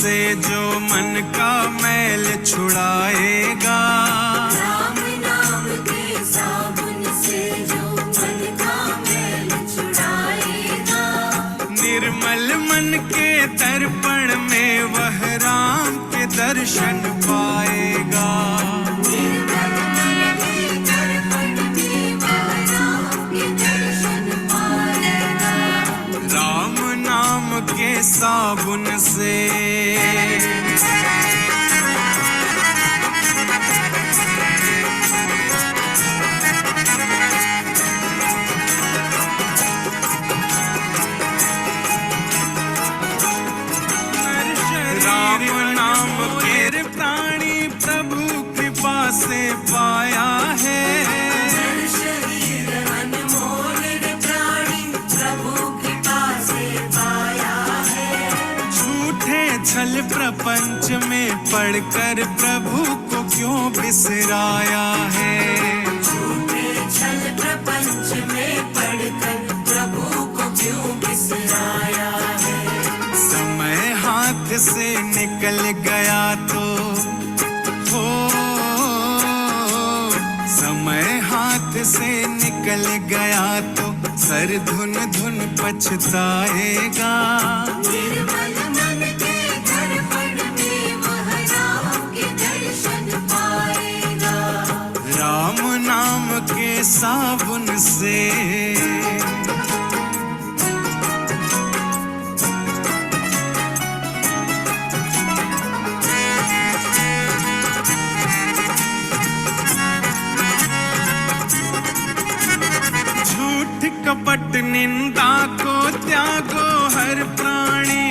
से जो मन का मैल छुड़ाएगा, राम नाम के साबुन से जो मन का मैल छुड़ाएगा, निर्मल मन के दर्पण में वह राम के दर्शन पाएगा। निर्मल मन के दर्पण में वह राम के दर्शन पाएगा, राम नाम के साबुन से राम नाम के प्राणी प्रभु कृपा से पाया है। नर शरीर अनमोल प्राणी प्रभु कृपा से पाया है, झूठे छल प्रपंच में पढ़कर प्रभु को क्यों बिसराया है। झूठे छल प्रपंच में पढ़कर प्रभु को क्यों बिसराया है, समय हाथ से निकल गया तो हो, समय हाथ से निकल गया तो सर धुन धुन पछताएगा। निर्मल मन के दर्पण में वह राम के दर्शन पाएगा, राम नाम के साबुन से झूठ कपट निंदा को त्यागो हर प्राणी।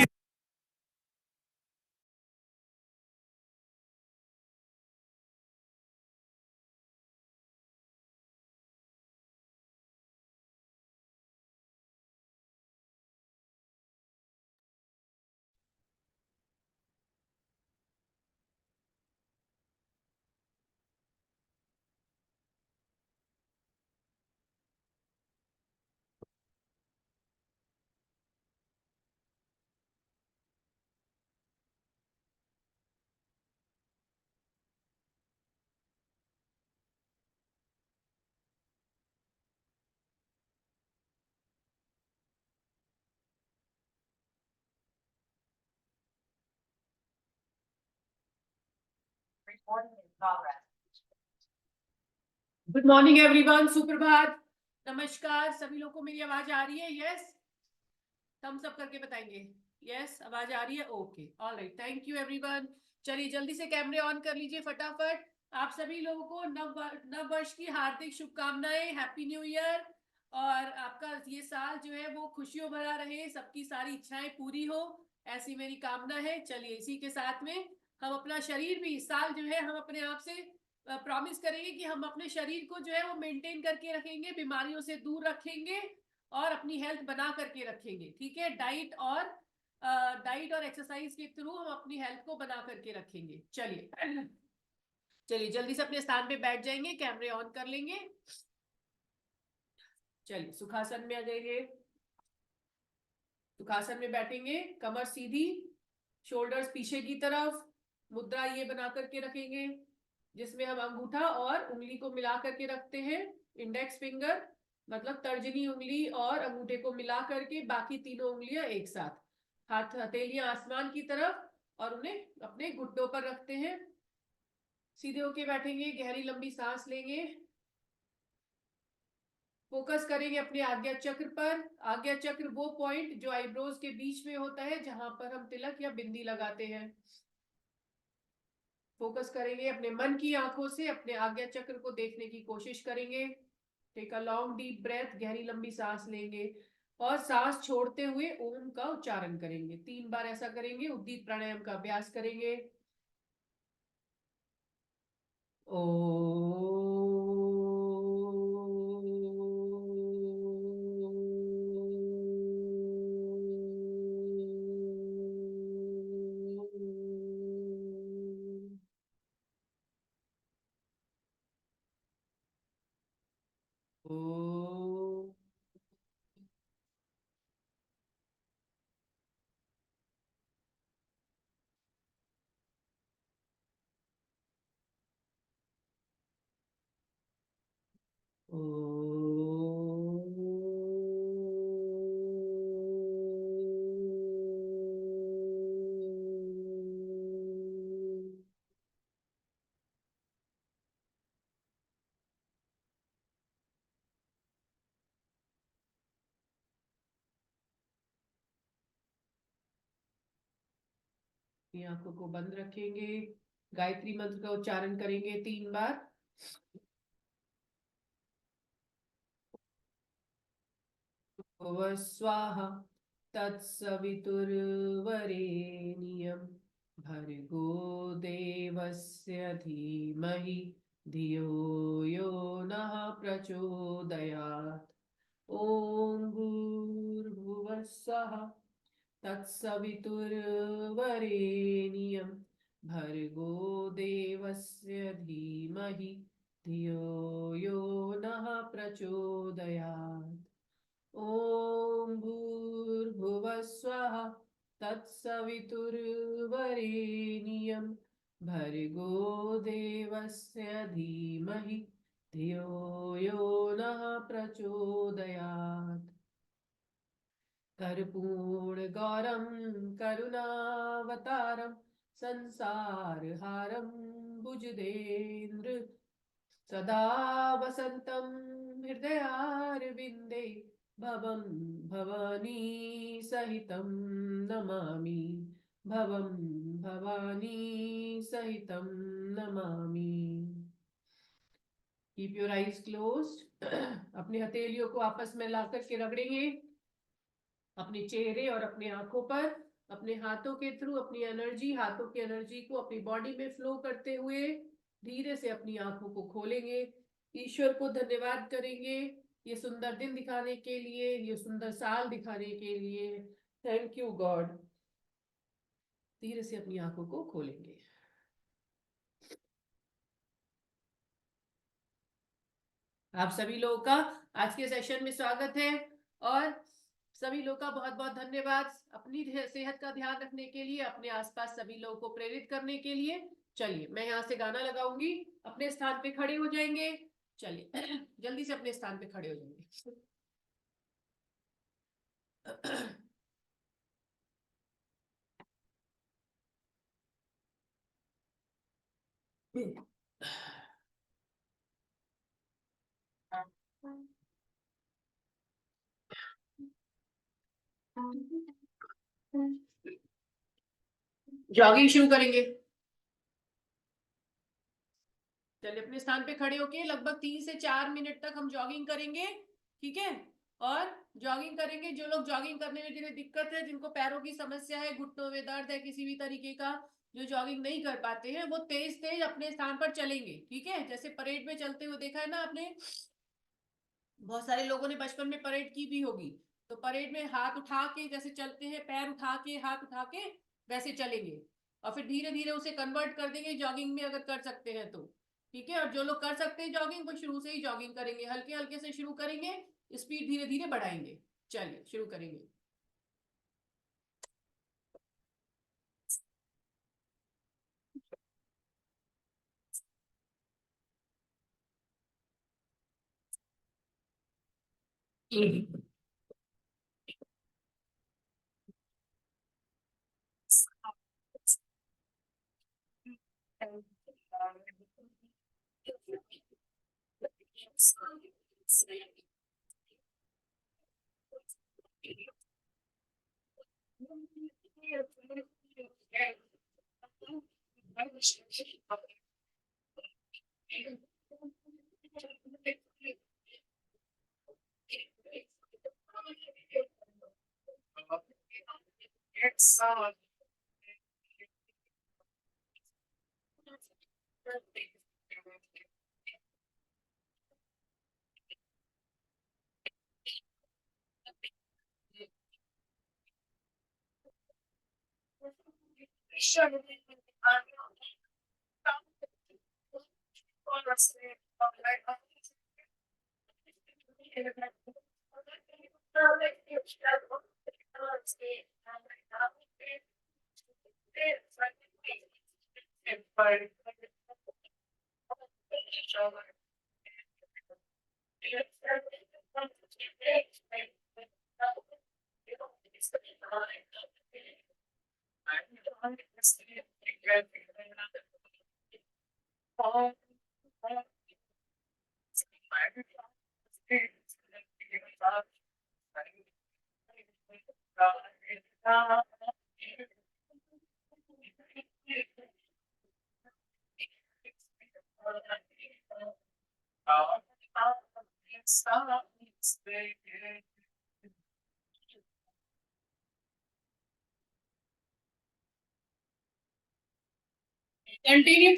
गुड मॉर्निंग एवरीवन, सुप्रभात, नमस्कार। सभी लोगों को मेरी आवाज आ रही है? यस, थम्स अप करके बताएंगे। यस, आवाज आ रही है? Okay, alright, thank you everyone. चलिए जल्दी से कैमरे ऑन कर लीजिए फटाफट। आप सभी लोगों को नव वर्ष की हार्दिक शुभकामनाएं, हैप्पी न्यू ईयर। और आपका ये साल जो है वो खुशियों भरा रहे, सबकी सारी इच्छाएं पूरी हो, ऐसी मेरी कामना है। चलिए इसी के साथ में हम अपना शरीर भी इस साल जो है हम अपने आप से प्रॉमिस करेंगे कि हम अपने शरीर को जो है वो मेंटेन करके रखेंगे, बीमारियों से दूर रखेंगे और अपनी हेल्थ बना करके रखेंगे। ठीक है, डाइट और एक्सरसाइज के थ्रू हम अपनी हेल्थ को बना करके रखेंगे। चलिए चलिए जल्दी से अपने स्थान पे बैठ जाएंगे, कैमरे ऑन कर लेंगे। चलिए सुखासन में आ जाइए। सुखासन में बैठेंगे, कमर सीधी, शोल्डर्स पीछे की तरफ, मुद्रा ये बना करके रखेंगे जिसमें हम अंगूठा और उंगली को मिला करके रखते हैं। इंडेक्स फिंगर मतलब तर्जनी उंगली और अंगूठे को मिला करके बाकी तीनों उंगलियां एक साथ, हाथ हथेलियां आसमान की तरफ और उन्हें अपने घुटनों पर रखते हैं। सीधे होके बैठेंगे, गहरी लंबी सांस लेंगे, फोकस करेंगे अपने आज्ञा चक्र पर। आज्ञा चक्र वो पॉइंट जो आईब्रोज के बीच में होता है जहां पर हम तिलक या बिंदी लगाते हैं। फोकस करेंगे अपने मन की आंखों से, अपने आज्ञा चक्र को देखने की कोशिश करेंगे। Take a long deep breath, गहरी लंबी सांस लेंगे और सांस छोड़ते हुए ओम का उच्चारण करेंगे। 3 बार ऐसा करेंगे। उद्दीप प्राणायाम का अभ्यास करेंगे। ओ अपनी आंखों को बंद रखेंगे, गायत्री मंत्र का उच्चारण करेंगे 3 बार। स्वाहा तत्सवितुर्वरेण्यं भर्गो देवस्य धीमहि धियो यो नः प्रचोदयात्। ओम भूर्भुवः स्वः तत्सवितुर्वरेण्यं भर्गो देवस्य धीमहि धियो यो नः प्रचोदयात्। ओम भूर्भुवः स्वः तत्सवितुर्वरेण्यं भर्गो देवस्य धीमहि धियो यो नः प्रचोदयात्। कर्पूरगौरं करुणावतारं संसारहारं भुजगेन्द्र सदा वसन्तं हृदयारविन्दे भवं भवानी सहितं नमामि, भवं भवानी सहितं Namami. Keep your eyes closed. अपनी हथेलियों को आपस में लाकर के रगड़ेंगे अपने चेहरे और अपने आंखों पर, अपने हाथों के थ्रू अपनी एनर्जी, हाथों की एनर्जी को अपनी बॉडी में फ्लो करते हुए धीरे से अपनी आंखों को खोलेंगे। ईश्वर को धन्यवाद करेंगे ये सुंदर दिन दिखाने के लिए, ये सुंदर साल दिखाने के लिए। Thank you God. धीरे से अपनी आंखों को खोलेंगे। आप सभी लोगों का आज के सेशन में स्वागत है और सभी लोगों का बहुत बहुत धन्यवाद अपनी सेहत का ध्यान रखने के लिए, अपने आसपास सभी लोगों को प्रेरित करने के लिए। चलिए मैं यहाँ से गाना लगाऊंगी, अपने स्थान पे खड़े हो जाएंगे। चलिए जल्दी से अपने स्थान पे खड़े हो जाएंगे। जॉगिंग शुरू करेंगे। चलिए अपने स्थान पे खड़े होके लगभग 3 से 4 मिनट तक हम जॉगिंग करेंगे, ठीक है। और जॉगिंग करेंगे, जो लोग जॉगिंग करने में जिन्हें दिक्कत है, जिनको पैरों की समस्या है, घुटनों में दर्द है, किसी भी तरीके का, जो जॉगिंग नहीं कर पाते हैं, वो तेज तेज अपने स्थान पर चलेंगे, ठीक है। जैसे परेड में चलते हुए देखा है ना आपने, बहुत सारे लोगों ने बचपन में परेड की भी होगी। तो परेड में हाथ उठा के जैसे चलते हैं, पैर उठा के, हाथ उठा के वैसे चलेंगे और फिर धीरे धीरे उसे कन्वर्ट कर देंगे जॉगिंग में, अगर कर सकते हैं तो, ठीक है। और जो लोग कर सकते हैं जॉगिंग, वो शुरू से ही जॉगिंग करेंगे, हल्के हल्के से शुरू करेंगे, स्पीड धीरे धीरे बढ़ाएंगे। चलिए शुरू करेंगे।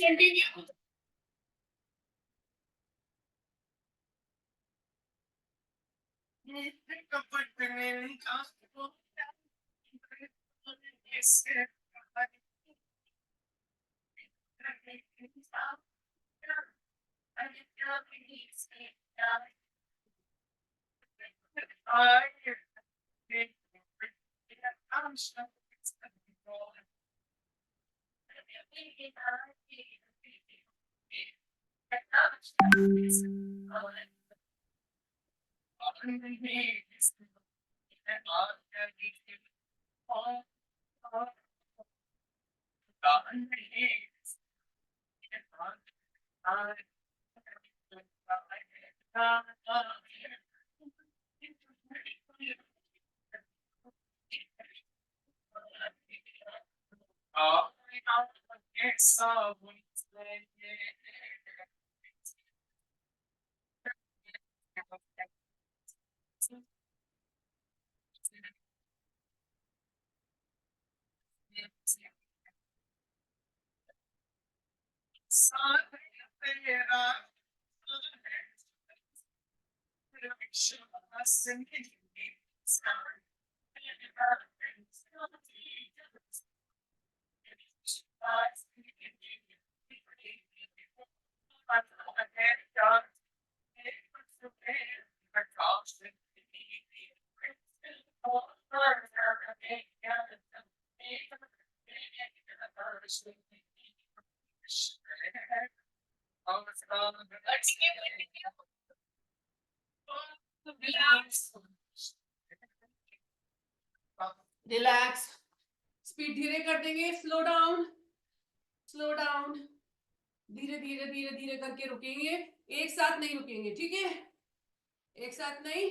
कंटिन्यू। रिलैक्स, स्पीड धीरे कर देंगे, स्लो डाउन, स्लो डाउन, धीरे धीरे धीरे धीरे करके रुकेंगे, एक साथ नहीं रुकेंगे, ठीक है, एक साथ नहीं,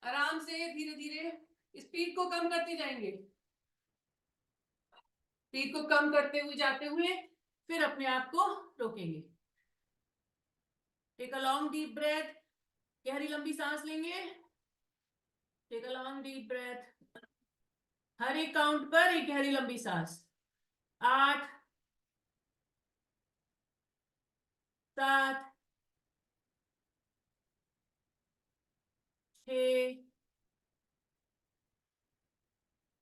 आराम से धीरे धीरे स्पीड को कम करते जाएंगे, स्पीड को कम करते हुए जाते हुए फिर अपने आप को रोकेंगे। Take a long deep breath, गहरी लंबी सांस लेंगे, take a long deep breath, हर एक काउंट पर एक गहरी लंबी सांस, 8 7 6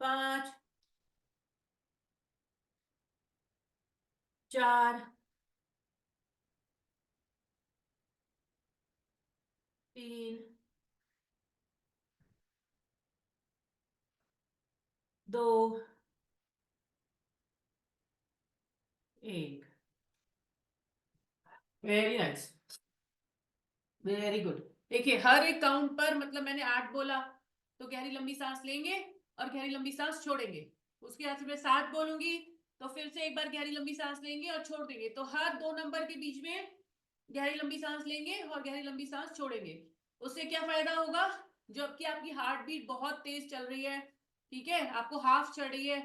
5 4 3 2 1। Very nice, very good. देखिए हर एक काउंट पर, मतलब मैंने 8 बोला तो गहरी लंबी सांस लेंगे और गहरी लंबी सांस छोड़ेंगे, उसके बाद मैं 7 बोलूंगी तो फिर से एक बार गहरी लंबी सांस लेंगे और छोड़ देंगे, तो हर 2 नंबर के बीच में गहरी लंबी सांस लेंगे और गहरी लंबी सांस छोड़ेंगे। उससे क्या फायदा होगा, जबकि आपकी हार्ट बीट बहुत तेज चल रही है, ठीक है, आपको हाफ चढ़ रही है,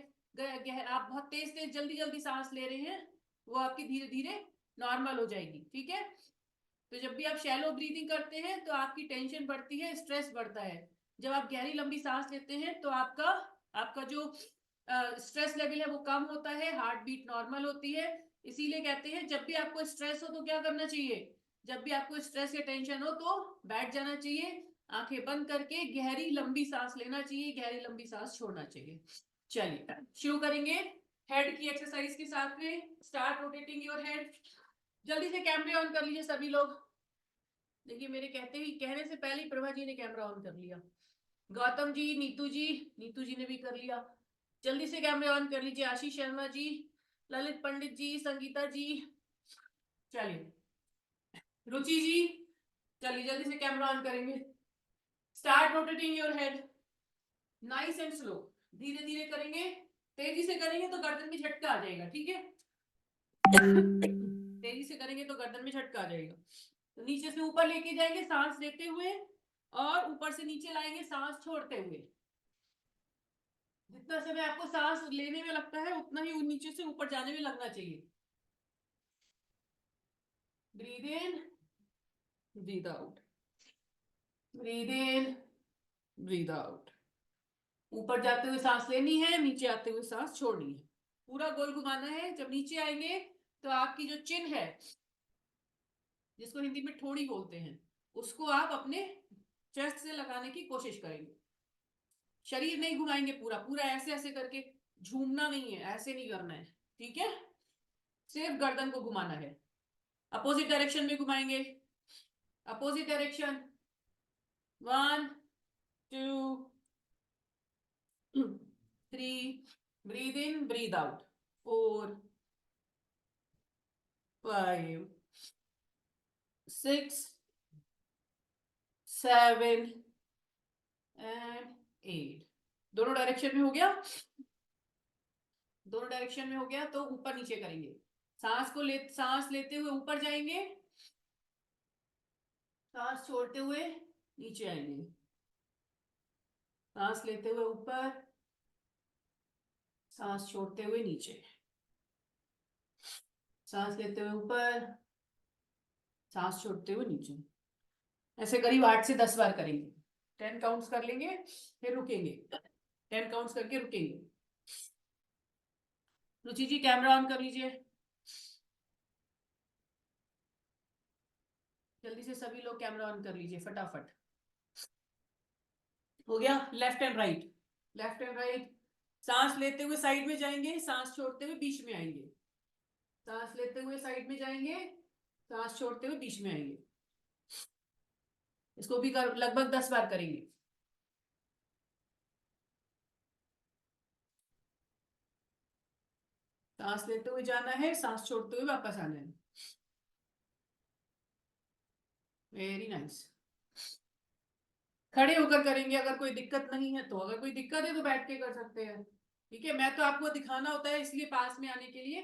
आप बहुत तेज तेज जल्दी जल्दी सांस ले रहे हैं, वो आपकी धीरे धीरे नॉर्मल हो जाएगी, ठीक है। तो जब भी आप शैलो ब्रीदिंग करते हैं तो आपकी टेंशन बढ़ती है, स्ट्रेस बढ़ता है। जब आप गहरी लंबी सांस लेते हैं तो आपका आपका जो स्ट्रेस लेवल है वो कम होता है, हार्ट बीट नॉर्मल होती है। इसीलिए कहते हैं जब भी आपको स्ट्रेस हो तो क्या करना चाहिए, जब भी आपको स्ट्रेस या टेंशन हो तो बैठ जाना चाहिए, आंखें बंद करके गहरी लंबी सांस लेना चाहिए, गहरी लंबी सांस छोड़ना चाहिए। चलिए शुरू करेंगे हेड की एक्सरसाइज के साथ में। Start rotating your head. जल्दी से कैमरे ऑन कर लीजिए सभी लोग। देखिए मेरे कहने से पहले ही प्रभा जी ने कैमरा ऑन कर लिया, गौतम जी, नीतू जी ने भी कर लिया। जल्दी से कैमरे ऑन कर लीजिए, आशीष शर्मा जी, ललित पंडित जी, संगीता जी, चलिए रुचि जी, चलिए जल्दी से कैमरा ऑन करेंगे। Start rotating your head, nice and slow, धीरे धीरे करेंगे, तेजी से करेंगे तो गर्दन में झटका आ जाएगा, ठीक है, तेजी से करेंगे तो गर्दन में झटका आ जाएगा। तो नीचे से ऊपर लेके जाएंगे सांस लेते हुए और ऊपर से नीचे लाएंगे सांस छोड़ते हुए। जितना समय आपको सांस लेने में लगता है उतना ही नीचे से ऊपर जाने में लगना चाहिए। Breathe in breathe out, breathe in, breathe out. ऊपर जाते हुए सांस लेनी है, नीचे आते हुए सांस छोड़नी है, पूरा गोल घुमाना है। जब नीचे आएंगे तो आपकी जो चिन है, जिसको हिंदी में ठोड़ी बोलते हैं, उसको आप अपने चेस्ट से लगाने की कोशिश करेंगे। शरीर नहीं घुमाएंगे, पूरा पूरा ऐसे ऐसे करके झूमना नहीं है, ऐसे नहीं करना है, ठीक है? सिर्फ गर्दन को घुमाना है। अपोजिट डायरेक्शन में घुमाएंगे, opposite direction. 1 2 3, breathe in, breathe out. 4 5 6 7 and 8। दोनों डायरेक्शन में हो गया, दोनों डायरेक्शन में हो गया। तो ऊपर नीचे करेंगे, सांस लेते हुए ऊपर जाएंगे, सांस छोड़ते हुए नीचे आएंगे, सांस लेते हुए ऊपर, सांस छोड़ते हुए नीचे, सांस लेते हुए ऊपर, सांस छोड़ते हुए नीचे। ऐसे करीब 8 से 10 बार करेंगे। 10 काउंट्स कर लेंगे, फिर रुकेंगे, 10 काउंट्स करके रुकेंगे। रुचि जी कैमरा ऑन कर लीजिए, जल्दी से सभी लोग कैमरा ऑन कर लीजिए फटाफट। हो गया? Left and right, left and right. सांस लेते हुए साइड में जाएंगे, सांस छोड़ते हुए बीच में आएंगे, सांस लेते हुए साइड में जाएंगे, सांस छोड़ते हुए बीच में आएंगे। इसको भी लगभग 10 बार करेंगे। सांस लेते हुए जाना है, सांस छोड़ते हुए वापस आना है। Very nice. खड़े होकर करेंगे अगर कोई दिक्कत नहीं है तो, अगर कोई दिक्कत है तो बैठ के कर सकते हैं, ठीक है? मैं तो आपको दिखाना होता है, इसलिए पास में आने के लिए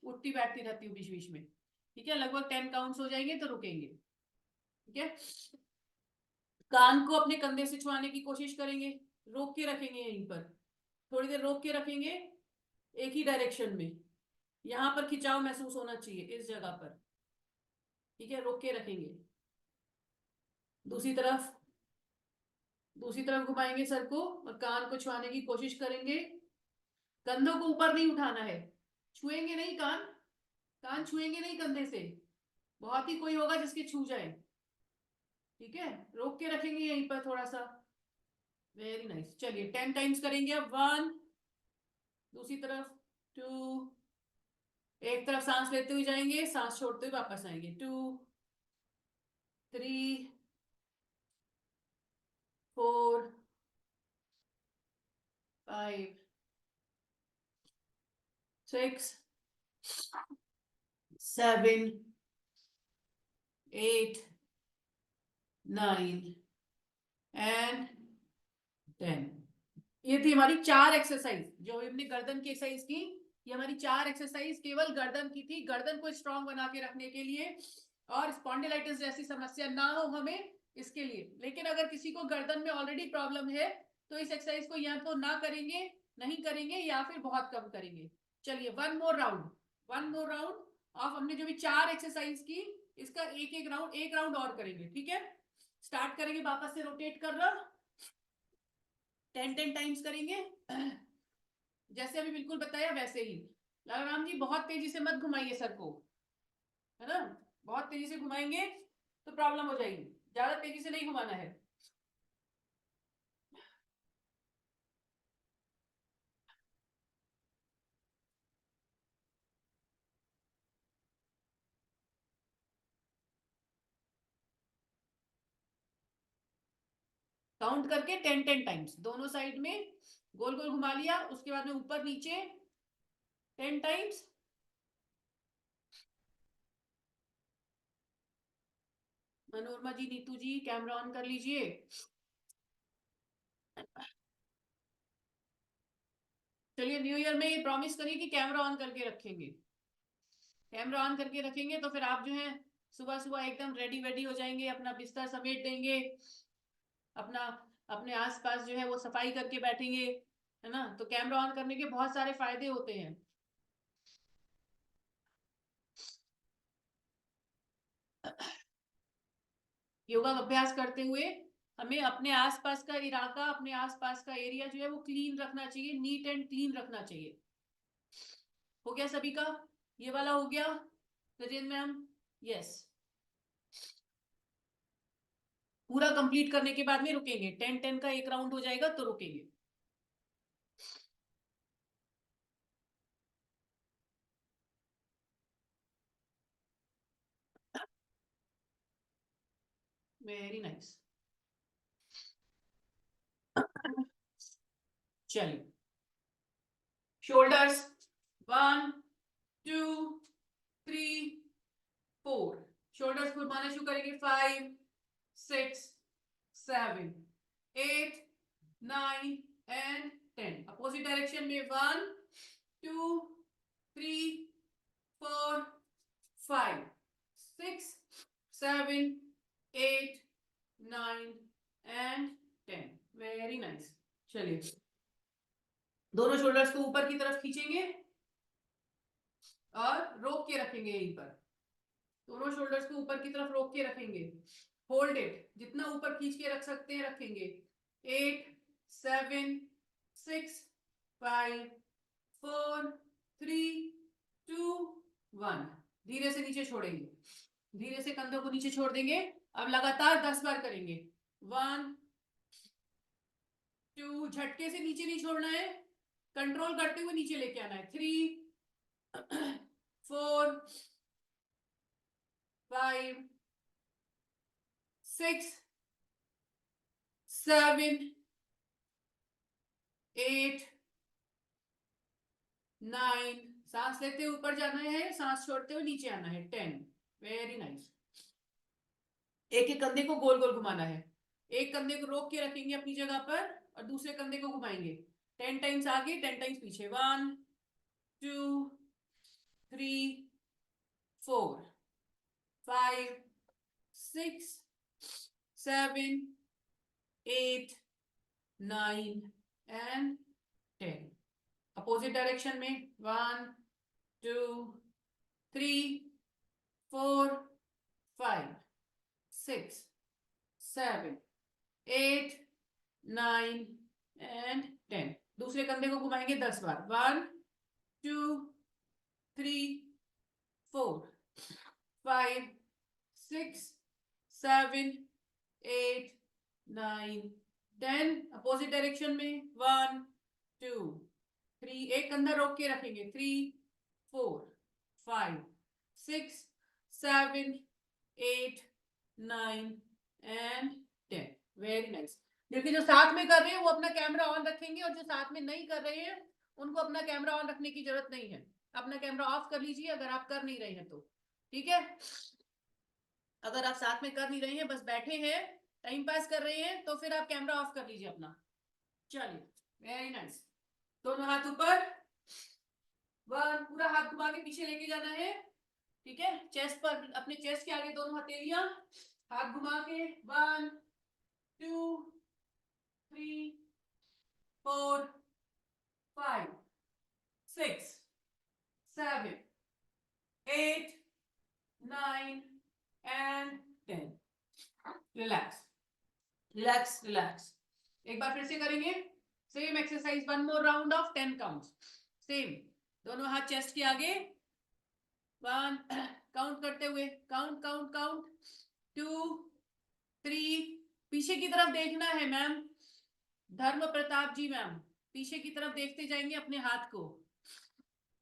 उठती बैठती रहती हूँ बीच बीच में, ठीक है? लगभग 10 काउंट्स हो जाएंगे तो रुकेंगे, ठीक है? कान को अपने कंधे से छुआने की कोशिश करेंगे, रोक के रखेंगे यहीं पर, थोड़ी देर रोक के रखेंगे एक ही डायरेक्शन में। यहां पर खिंचाव महसूस होना चाहिए इस जगह पर, ठीक है? रोक के रखेंगे। दूसरी तरफ, दूसरी तरफ घुमाएंगे सर को और कान को छुआने की कोशिश करेंगे। कंधों को ऊपर नहीं उठाना है, छुएंगे नहीं कान, कान छुएंगे नहीं कंधे से, बहुत ही कोई होगा जिसके छू जाए, ठीक है? रोक के रखेंगे यहीं पर थोड़ा सा। Very nice. चलिए 10 टाइम्स करेंगे अब। 1, दूसरी तरफ 2, एक तरफ सांस लेते हुए जाएंगे, सांस छोड़ते हुए वापस आएंगे। 2 3 4 5 6 7 8 9 एंड 10। ये थी हमारी 4 एक्सरसाइज जो हमने गर्दन की एक्सरसाइज की। ये हमारी 4 एक्सरसाइज केवल गर्दन की थी, गर्दन को स्ट्रांग बना के रखने के लिए और स्पॉन्डिलाइटिस जैसी समस्या ना हो हमें, इसके लिए। लेकिन अगर किसी को गर्दन में ऑलरेडी प्रॉब्लम है तो इस एक्सरसाइज को या तो ना करेंगे, नहीं करेंगे, या फिर बहुत कम करेंगे। चलिए one more round, one more round of, हमने जो भी 4 एक्सरसाइज की इसका एक राउंड और करेंगे, ठीक है? स्टार्ट करेंगे वापस से रोटेट कर रहा, 10 टाइम्स करेंगे जैसे अभी बिल्कुल बताया वैसे ही। लालाराम जी बहुत तेजी से मत घुमाइए सर को, है ना? बहुत तेजी से घुमाएंगे तो प्रॉब्लम हो जाएगी, ज्यादा तेजी से नहीं घुमाना है। काउंट करके 10 टाइम्स दोनों साइड में गोल गोल घुमा लिया, उसके बाद में ऊपर नीचे 10 times. Manorama ji, Neetu ji camera on कर लीजिए। चलिए न्यू ईयर में ये प्रॉमिस करिए कि कैमरा ऑन करके रखेंगे, कैमरा ऑन करके रखेंगे तो फिर आप जो है सुबह सुबह एकदम रेडी वेडी हो जाएंगे, अपना बिस्तर समेट देंगे, अपना अपने आसपास जो है वो सफाई करके बैठेंगे, है ना? तो कैमरा ऑन करने के बहुत सारे फायदे होते हैं। योगा का अभ्यास करते हुए हमें अपने आसपास का इलाका, अपने आसपास का एरिया जो है वो क्लीन रखना चाहिए, नीट एंड क्लीन रखना चाहिए। हो गया सभी का? ये वाला हो गया गजेंद्र मैम? यस। पूरा कंप्लीट करने के बाद में रुकेंगे, 10-10 का एक राउंड हो जाएगा तो रुकेंगे। Very nice. चलिए, शोल्डर्स 1 2 3 4, शोल्डर्स घुमाना शुरू करेंगे। 5 6 7 8 9 एंड 10। अपोजिट डायरेक्शन में 1 2 3 4 5 6 7 8 9 एंड 10। Very nice. चलिए, दोनों शोल्डर्स को ऊपर की तरफ खींचेंगे और रोक के रखेंगे यहीं पर। दोनों शोल्डर्स को ऊपर की तरफ रोक के रखेंगे। होल्ड इट, जितना ऊपर खींच के रख सकते हैं रखेंगे। 8 7 6 5 4 3 2 1। धीरे से नीचे छोड़ेंगे, धीरे से कंधों को नीचे छोड़ देंगे। अब लगातार 10 बार करेंगे। 1 2, झटके से नीचे नहीं छोड़ना है, कंट्रोल करते हुए नीचे लेके आना है। 3 4 5 6 7 8 9। सांस लेते हुए ऊपर जाना है, सांस छोड़ते हुए नीचे आना है। 10। Very nice. एक एक कंधे को गोल गोल घुमाना है। एक कंधे को रोक के रखेंगे अपनी जगह पर और दूसरे कंधे को घुमाएंगे। 10 टाइम्स आगे, 10 टाइम्स पीछे। 1 2 3 4 5 6 7 8 9 एंड 10। अपोजिट डायरेक्शन में 1 2 3 4 5 6 7 8 9 एंड 10। दूसरे कंधे को घुमाएंगे 10 बार। 1 2 3 4 5 6 7 8 9 10। अपोजिट डायरेक्शन में 1 2 3, एक कंधा रोक के रखेंगे। 3 4 5 6 7 8 9 एंड 10। Very nice. देखिए, जो साथ में कर रहे हैं वो अपना कैमरा ऑन रखेंगे और जो साथ में नहीं कर रहे हैं उनको अपना कैमरा ऑन रखने की जरूरत नहीं है। अपना कैमरा ऑफ कर लीजिए अगर आप कर नहीं रहे हैं तो। ठीक है, अगर आप साथ में कर नहीं रहे हैं, बस बैठे हैं, टाइम पास कर रहे हैं, तो फिर आप कैमरा ऑफ कर लीजिए अपना। चलिए, वेरी नाइस। दोनों हाथ ऊपर, पूरा हाथ घुमा के पीछे लेके जाना है। ठीक है, चेस्ट पर, अपने चेस्ट के आगे दोनों हथेलियां, हाथ घुमा के 1 2 3 4 5 6 7 8 9 एंड 10। Relax relax relax. एक बार फिर से करेंगे same exercise, 1 more round of 10 counts. Same, दोनों हाथ चेस्ट के आगे, 1 काउंट करते हुए, काउंट काउंट काउंट, 2 3। पीछे की तरफ देखना है मैम, धर्म प्रताप जी मैम, पीछे की तरफ देखते जाएंगे अपने हाथ को।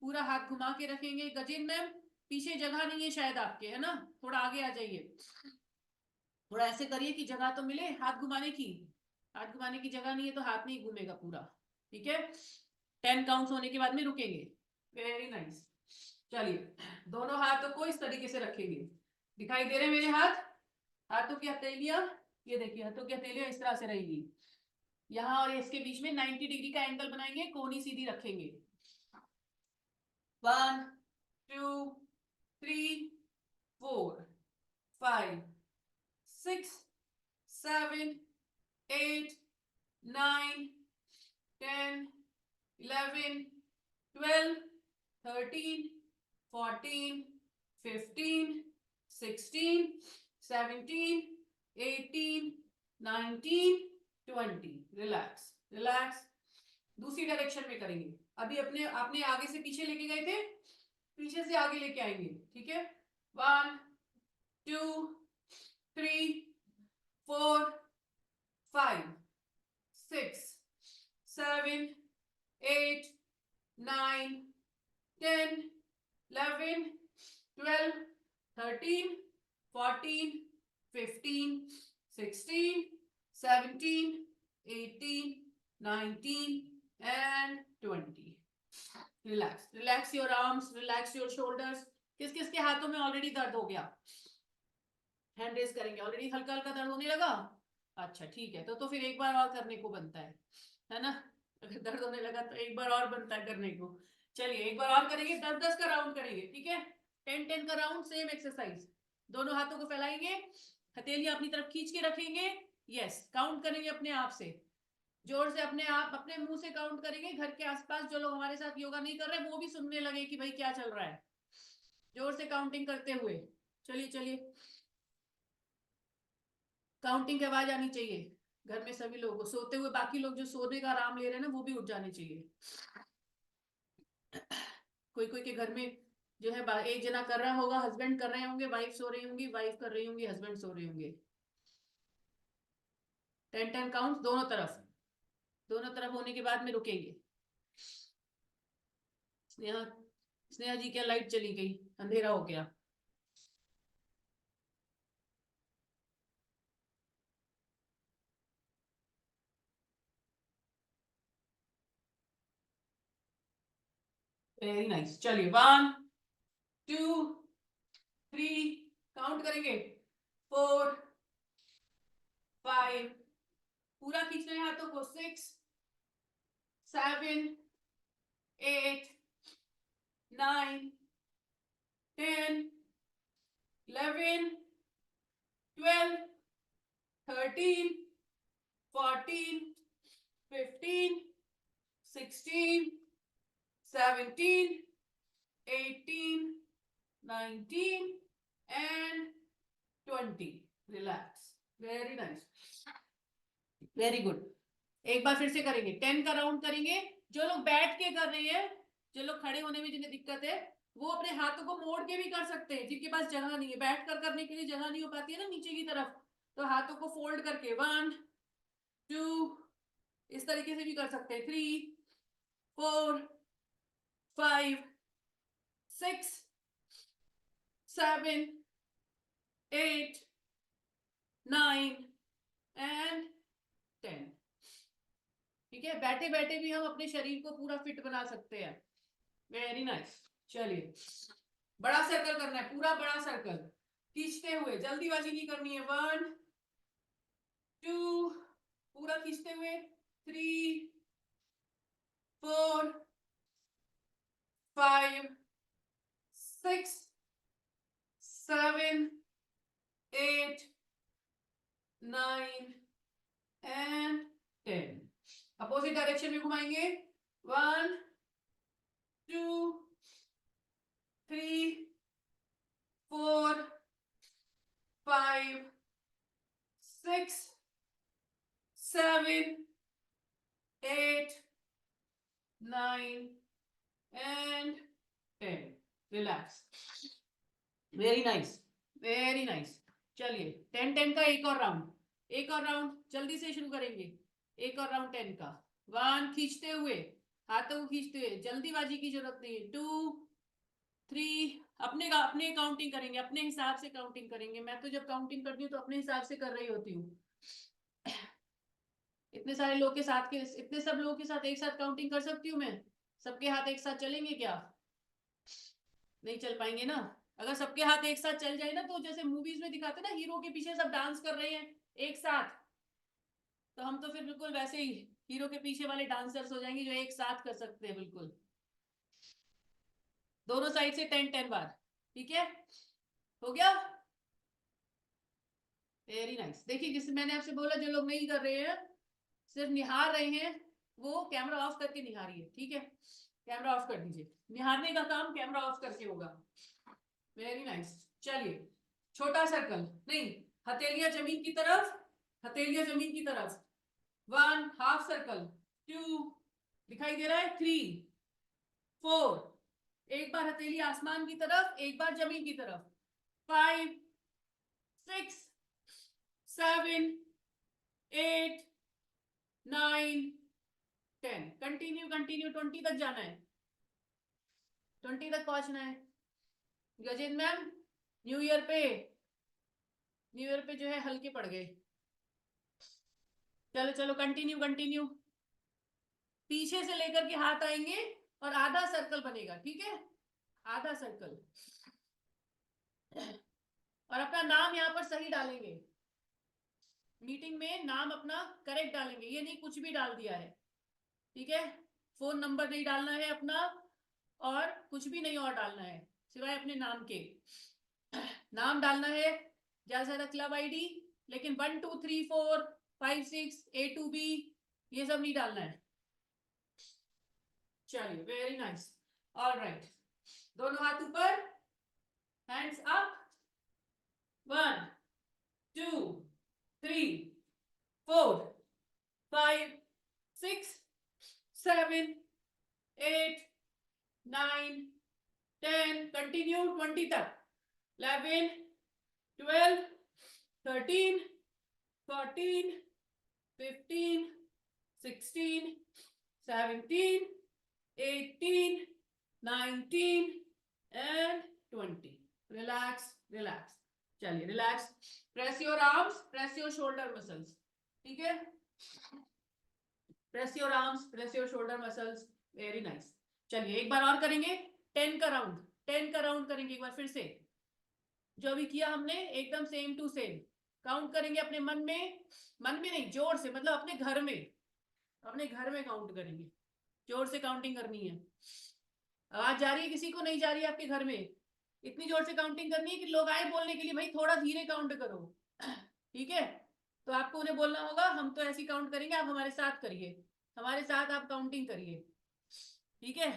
पूरा हाथ घुमा के रखेंगे। गजेंद्र मैम, पीछे जगह नहीं है शायद आपके, है ना? थोड़ा आगे आ जाइए, थोड़ा ऐसे करिए कि जगह तो मिले हाथ घुमाने की। हाथ घुमाने की जगह नहीं है तो हाथ नहीं घूमेगा पूरा। ठीक है, 10 काउंट्स होने के बाद में रुकेंगे। Very nice. चलिए, दोनों हाथों को इस तरीके से रखेंगे। दिखाई दे रहे हैं मेरे हाथ? हाथों की हथेलियां, ये देखिए, हाथों की हथेलियां इस तरह से रहेगी। यहाँ और इसके बीच में 90 डिग्री का एंगल बनाएंगे, कोनी सीधी रखेंगे। 1 2 3 4 5 6 7 8 9 10 11 12 13 14 15 16 17 18, 19, 20. Relax relax. दूसरी डायरेक्शन में करेंगे. अभी अपने आपने आगे से पीछे लेके गए थे, पीछे से आगे लेके आएंगे. ठीक है. 1, 2, 3, 4, 5, 6, 7, 8, 9, 10, 11, 12, 13, 14, 15, 16, 17, 18, 19 and 20. Relax. Relax your arms, relax your shoulders. किस किस के हाथों में ऑलरेडी दर्द हो गया? हैंड रेस करेंगे. ऑलरेडी हल्का हल्का दर्द होने लगा. अच्छा ठीक है. तो फिर एक बार और करने को बनता है ना. अगर दर्द होने लगा तो एक बार और बनता है करने को. चलिए एक बार और करेंगे. 10-10 का राउंड करेंगे. ठीक है. 10-10 का राउंड. Same exercise. दोनों हाथों को फैलाएंगे, हथेलियां अपनी तरफ खींच के रखेंगे. यस. काउंट करेंगे अपने आप से. जोर से अपने आप अपने मुंह से काउंट करेंगे. घर के आसपास जो लोग हमारे साथ योगा नहीं कर रहे वो भी सुनने लगे कि भाई क्या चल रहा है. जोर से काउंटिंग करते हुए. चलिए चलिए. काउंटिंग की आवाज आनी चाहिए घर में सभी लोगों को. सोते हुए बाकी लोग जो सोने का आराम ले रहे हैं ना वो भी उठ जाने चाहिए. कोई कोई के घर में जो है एक जना कर रहा होगा, हस्बैंड कर रहे होंगे, वाइफ सो रही होंगी, वाइफ कर रही होंगी, हस्बैंड सो रहे होंगे. 10-10 काउंट दोनों तरफ. दोनों तरफ होने के बाद में रुकेंगे. स्नेहा स्नेहा जी क्या लाइट चली गई, अंधेरा हो गया. Very nice. चलिए 1, 2, 3 काउंट करेंगे. 4, 5 पूरा खींचना है हाथों को. 6, 7, 8, 9, 10, 11, 12, 13, 14, 15, 16, 17, 18, 19 and 20. Relax. Very nice. Very good. एक बार फिर से करेंगे. 10 का राउंड करेंगे. जो लोग बैठ के कर रहे हैं, जो लोग खड़े होने में जिन्हें दिक्कत है, वो अपने हाथों को मोड़ के भी कर सकते हैं. जिनके पास जगह नहीं है, बैठ कर करने के लिए जगह नहीं हो पाती है ना नीचे की तरफ, तो हाथों को फोल्ड करके 1, 2 इस तरीके से भी कर सकते हैं. 3, 4, 5, 6, 7, 8, 9 and 10. ठीक है. बैठे बैठे भी हम अपने शरीर को पूरा फिट बना सकते हैं. Very nice. चलिए बड़ा सर्कल करना है. पूरा बड़ा सर्कल खींचते हुए. जल्दीबाजी नहीं करनी है. 1, 2 पूरा खींचते हुए. 3, 4, 5, 6, 7, 8, 9 and 10. अपोजिट डायरेक्शन में घुमाएंगे. 1, 2, 3, 4, 5, 6, 7, 8, 9 and 10. Relax. Very nice. Very nice. चलिए 10-10 का एक और राउंड. एक और राउंड जल्दी से शुरू करेंगे. एक और राउंड 10 का. 1 खींचते हुए, हाथों को खींचते हुए. जल्दीबाजी की जरूरत नहीं है. 2, 3 अपने काउंटिंग करेंगे. अपने हिसाब से काउंटिंग करेंगे. मैं तो जब काउंटिंग करती हूँ तो अपने हिसाब से कर रही होती हूँ. इतने सारे लोग के साथ इतने सब लोगों के साथ एक साथ काउंटिंग कर सकती हूँ मैं? सबके हाथ एक साथ चलेंगे क्या? नहीं चल पाएंगे ना. अगर सबके हाथ एक साथ चल जाए ना, तो जैसे मूवीज में दिखाते ना, हीरो के पीछे सब डांस कर रहे हैं एक साथ, तो हम तो फिर बिल्कुल वैसे ही हीरो के पीछे वाले डांसर्स हो जाएंगे जो एक साथ कर सकते हैं. बिल्कुल दोनों साइड से 10-10 बार. ठीक है. हो गया. Very nice. देखिए जिससे मैंने आपसे बोला, जो लोग नहीं कर रहे हैं, सिर्फ निहार रहे हैं, वो कैमरा ऑफ करके निहारिए. ठीक है. कैमरा ऑफ कर दीजिए. निहारने का काम कैमरा ऑफ करके होगा. Very nice. चलिए छोटा सर्कल नहीं, हथेलियां जमीन की तरफ, हथेलियां जमीन की तरफ। 1 हाफ सर्कल, 2 दिखाई दे रहा है, 3 4, एक बार हथेली आसमान की तरफ, एक बार जमीन की तरफ। 5 6 7 8 9 10, कंटिन्यू कंटिन्यू, 20 तक जाना है, 20 तक पहुंचना है। गजेंद्र मैम न्यू ईयर पे जो है हल्के पड़ गए। चलो चलो कंटिन्यू कंटिन्यू, पीछे से लेकर के हाथ आएंगे और आधा सर्कल बनेगा, ठीक है, आधा सर्कल। और अपना नाम यहाँ पर सही डालेंगे, मीटिंग में नाम अपना करेक्ट डालेंगे, ये नहीं कुछ भी डाल दिया है, ठीक है। फोन नंबर नहीं डालना है अपना, और कुछ भी नहीं और डालना है सिवाय अपने नाम के। नाम डालना है ज्यादा से ज्यादा क्लब आईडी, लेकिन 1 2 3 4 5 6 A to B ये सब नहीं डालना है। चलिए वेरी नाइस, ऑल राइट, दोनों हाथ ऊपर, हैंड्स अप, 1 2 3 4 5 6 7 8 9 10, कंटिन्यू 20 तक, 11 12 13 14 15 16 17 18 19 and 20। रिलैक्स रिलैक्स, चलिए relax, press your arms, press your shoulder muscles, ठीक है, press your arms, press your shoulder muscles, very nice. चलिए एक बार और करेंगे, 10 का राउंड, 10 का राउंड करेंगे एक बार फिर से, जो अभी किया हमने एकदम सेम टू सेम। काउंट करेंगे अपने मन में नहीं, जोर से, मतलब अपने घर में काउंट करेंगे, जोर से काउंटिंग करनी है। आवाज जा रही है किसी को, नहीं जा रही है आपके घर में? इतनी जोर से काउंटिंग करनी है कि लोग आए बोलने के लिए, भाई थोड़ा धीरे काउंट करो, ठीक है। तो आपको उन्हें बोलना होगा हम तो ऐसी काउंट करेंगे, आप हमारे साथ करिए, हमारे साथ आप काउंटिंग करिए, ठीक है।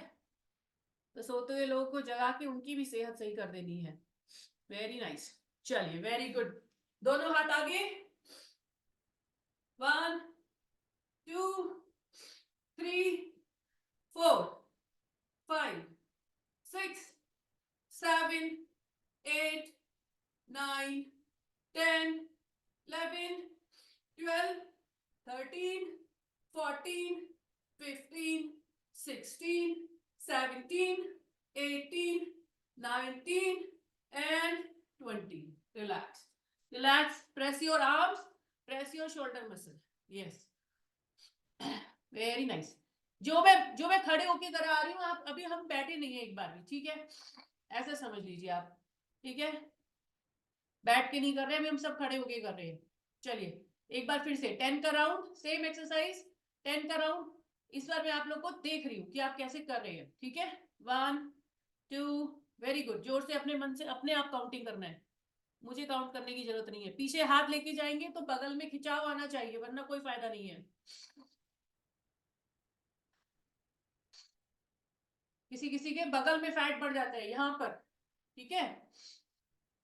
तो सोते हुए लोगों को जगा के उनकी भी सेहत सही कर देनी है। वेरी नाइस, चलिए वेरी गुड, दोनों हाथ आगे, 1 2 3 4 5 6 7 8 9 10 11 12 13 14 15 16 17 18 19 and 20। Relax, relax, press your arms, press your shoulder muscle, yes, very nice। जो मैं खड़े होके करा रही हूँ, आप अभी हम बैठे नहीं है एक बार भी, ठीक है, ऐसा समझ लीजिए आप, ठीक है, बैठ के नहीं कर रहे हैं, हम सब खड़े होके कर रहे हैं। चलिए एक बार फिर से 10 का राउंड, सेम एक्सरसाइज, 10 का राउंड। इस बार मैं आप लोग को देख रही हूँ कि आप कैसे कर रहे हैं, ठीक है। 1 2, वेरी गुड, जोर से अपने मन से अपने आप काउंटिंग करना है, मुझे काउंट करने की जरूरत नहीं है। पीछे हाथ लेके जाएंगे तो बगल में खिंचाव आना चाहिए, वरना कोई फायदा नहीं है। किसी किसी के बगल में फैट बढ़ जाता है यहाँ पर, ठीक है,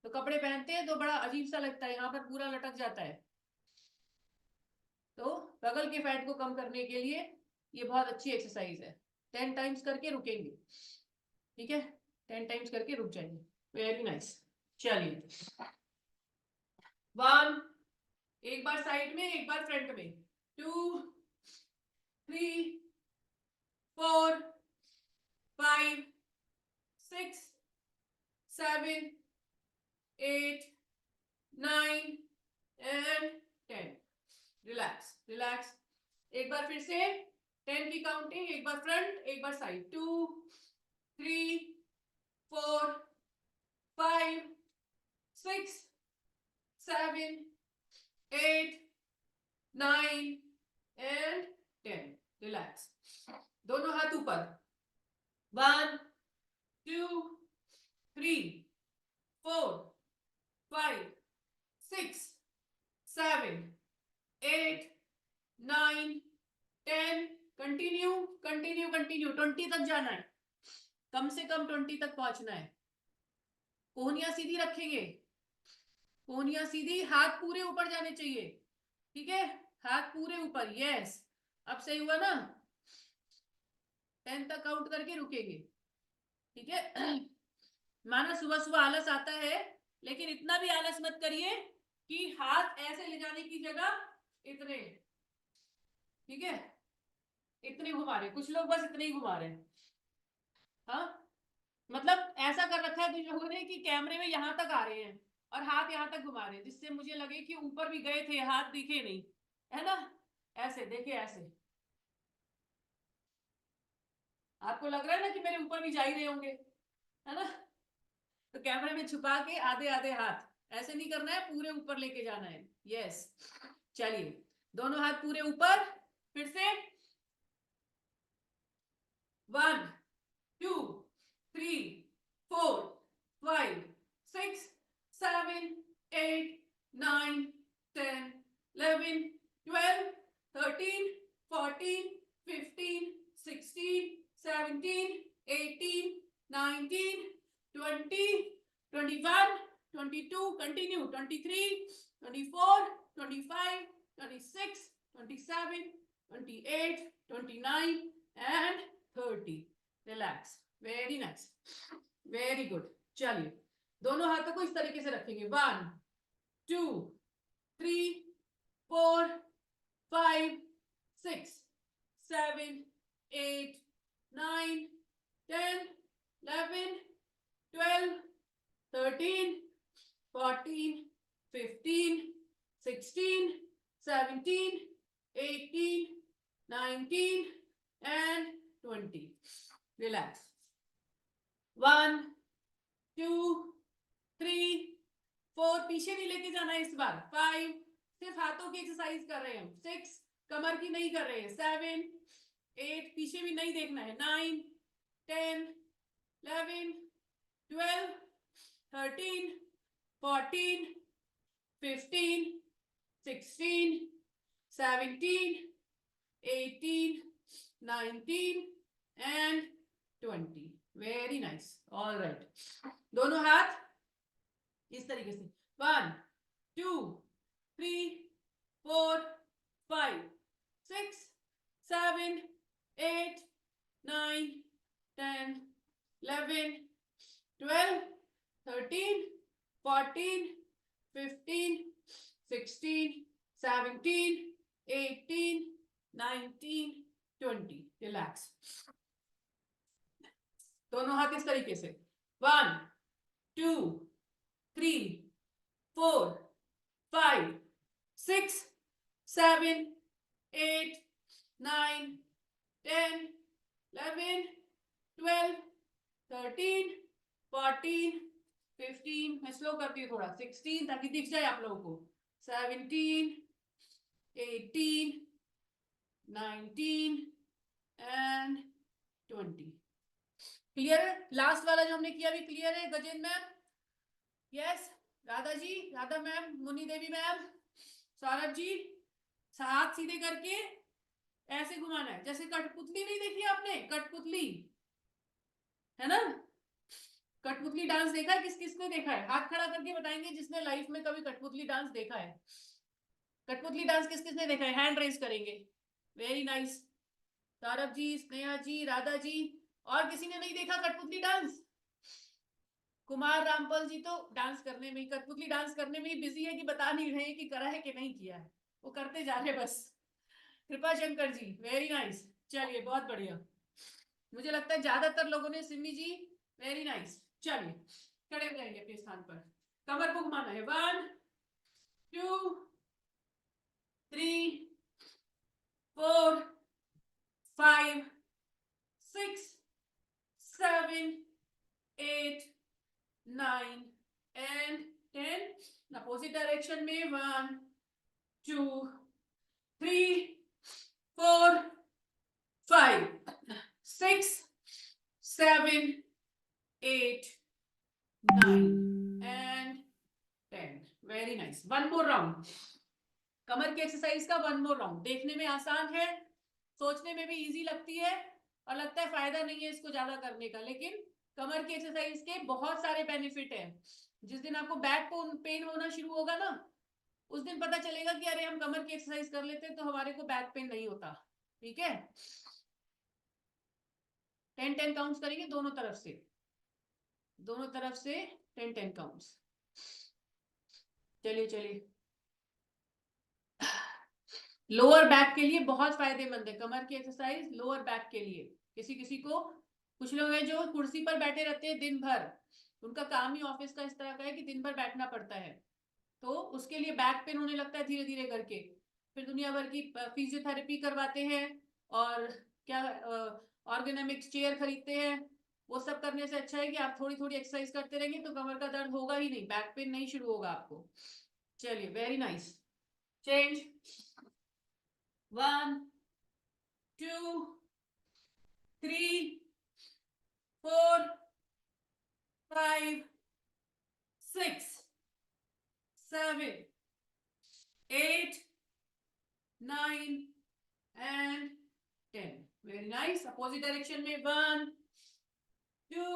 तो कपड़े पहनते हैं तो बड़ा अजीब सा लगता है, यहाँ पर पूरा लटक जाता है। तो बगल के फैट को कम करने के लिए ये बहुत अच्छी एक्सरसाइज है। 10 टाइम्स करके रुकेंगे, ठीक है, 10 टाइम्स करके रुक जाएंगे, वेरी नाइस। चलिए 1, एक बार साइड में, एक बार फ्रंट में, 2 3 4 5 6 7 8 9 and 10। रिलैक्स रिलैक्स, एक बार फिर से 10 की काउंटिंग, एक बार फ्रंट, एक बार साइड, 2 3 4 5 6 7 8 9 and 10। रिलैक्स, दोनों हाथ ऊपर, 1 2 3 4 5 6 7 8 9 10। कंटिन्यू कंटिन्यू कंटिन्यू, 20 तक जाना है, कम से कम 20 तक पहुंचना है। कोहनियां सीधी रखेंगे, कोहनियां सीधी, हाथ पूरे ऊपर जाने चाहिए, ठीक है, हाथ पूरे ऊपर, यस। अब सही हुआ ना, 10 तक काउंट करके रुकेंगे, ठीक है। माना सुबह सुबह आलस आता है, लेकिन इतना भी आलस मत करिए कि हाथ ऐसे ले जाने की जगह इतने, ठीक है, इतने घुमा रहे, कुछ लोग बस इतने ही घुमा रहे हैं, हाँ, मतलब ऐसा कर रखा है कुछ लोगों ने कि कैमरे में यहां तक आ रहे हैं और हाथ यहां तक घुमा रहे हैं, जिससे मुझे लगे कि ऊपर भी गए थे, हाथ दिखे नहीं, है ना, ऐसे देखिए, ऐसे आपको लग रहा है ना कि मेरे ऊपर भी जा ही रहे होंगे, है ना, तो कैमरे में छुपा के आधे आधे हाथ ऐसे नहीं करना है, पूरे ऊपर लेके जाना है, यस। चलिए, दोनों हाथ पूरे ऊपर, फिर से 1 2 3 4 5 6 7 8 9 10 11 12 13 14 15 16 17 18 19 20 21 22, continue, 23 24 25 26 27 28 29 and 30. Relax. Very nice. Very good. चलिए, दोनों हाथों को इस तरीके से रखेंगे, 1 2 3 4 5 6 7 8 9 10 11 12 13 14 15 16 17 18 19 and 20. Relax. 1 2 3 4, पीछे नहीं लेके जाना है इस बार, 5, सिर्फ हाथों की एक्सरसाइज कर रहे हैं हम, 6, कमर की नहीं कर रहे हैं, 7 8, पीछे भी नहीं देखना है, 9 10 11 12 13 14 15 16 17 18 19 and 20. Very nice. All right. दोनों हाथ इस तरीके से, 1 2 3 4 5 6 7 8 9 10 11 12 13 14 15 16 17 18 19 20. Relax. दोनों हाथ इस तरीके से, 1 2 3 4 5 6 7 8 9 10 11 12 13 14 15, मैं स्लो करती हूँ थोड़ा, 16 ताकि दिख जाए आप लोगों को, 17 18 19 and 20. क्लियर है? लास्ट वाला जो हमने किया भी क्लियर है Gajendra ma'am? Yes, Radha ji, Radha ma'am, मुनि देवी मैम, सौरभ जी, हाथ सीधे करके ऐसे घुमाना है, जैसे कठपुतली नहीं देखी आपने, कठपुतली, है ना, कठपुतली डांस देखा है? किस किस ने देखा है? हाथ खड़ा करके बताएंगे जिसने लाइफ में कभी कठपुतली डांस देखा है। कठपुतली डांस किस किस ने देखा है? हैंड रेज करेंगे। वेरी नाइस, सौरभ जी, स्नेहा जी, राधा जी, और किसी ने नहीं देखा कठपुतली डांस? कुमार रामपाल जी तो डांस करने में, कठपुतली डांस करने में ही बिजी है कि बता नहीं रहे कि करा है कि नहीं किया है, वो करते जा रहे बस। कृपा शंकर जी, वेरी नाइस, चलिए बहुत बढ़िया, मुझे लगता है ज्यादातर लोगों ने, सिमी जी वेरी नाइस। चलिए खड़े हो जाएंगे अपने स्थान पर, कमर को घुमाना है, 1 2 3 4 5 6 7 8 9 and 10, अपोजिट डायरेक्शन में 1 2 3 4 5 6 7 8 9 and 10. Very nice, one more round, कमर की एक्सरसाइज का वन मोर राउंड। देखने में आसान है, सोचने में भी इजी लगती है, और लगता है फायदा नहीं है इसको ज्यादा करने का, लेकिन कमर की एक्सरसाइज के बहुत सारे बेनिफिट है। जिस दिन आपको बैक पेन होना शुरू होगा ना, उस दिन पता चलेगा कि अरे हम कमर की एक्सरसाइज कर लेते हैं तो हमारे को बैक पेन नहीं होता। ठीक है, 10-10 काउंट्स करेंगे दोनों तरफ से, दोनों तरफ से 10-10 काउंट्स। चलिए चलिए, लोअर बैक के लिए बहुत फायदेमंद है कमर की एक्सरसाइज, लोअर बैक के लिए। किसी किसी को, कुछ लोग हैं जो कुर्सी पर बैठे रहते हैं दिन भर, उनका काम ही ऑफिस का इस तरह का है कि दिन भर बैठना पड़ता है, तो उसके लिए बैक पेन होने लगता है धीरे धीरे करके। फिर दुनिया भर की फिजियोथेरेपी करवाते हैं और क्या ऑर्गेनोमिक्स चेयर खरीदते हैं। वो सब करने से अच्छा है कि आप थोड़ी थोड़ी एक्सरसाइज करते रहेंगे तो कमर का दर्द होगा ही नहीं, बैक पेन नहीं शुरू होगा आपको। चलिए, very nice. Change, 1 2 3 4 5 6 7 8 9 and 10. Very nice. Opposite direction में 1 2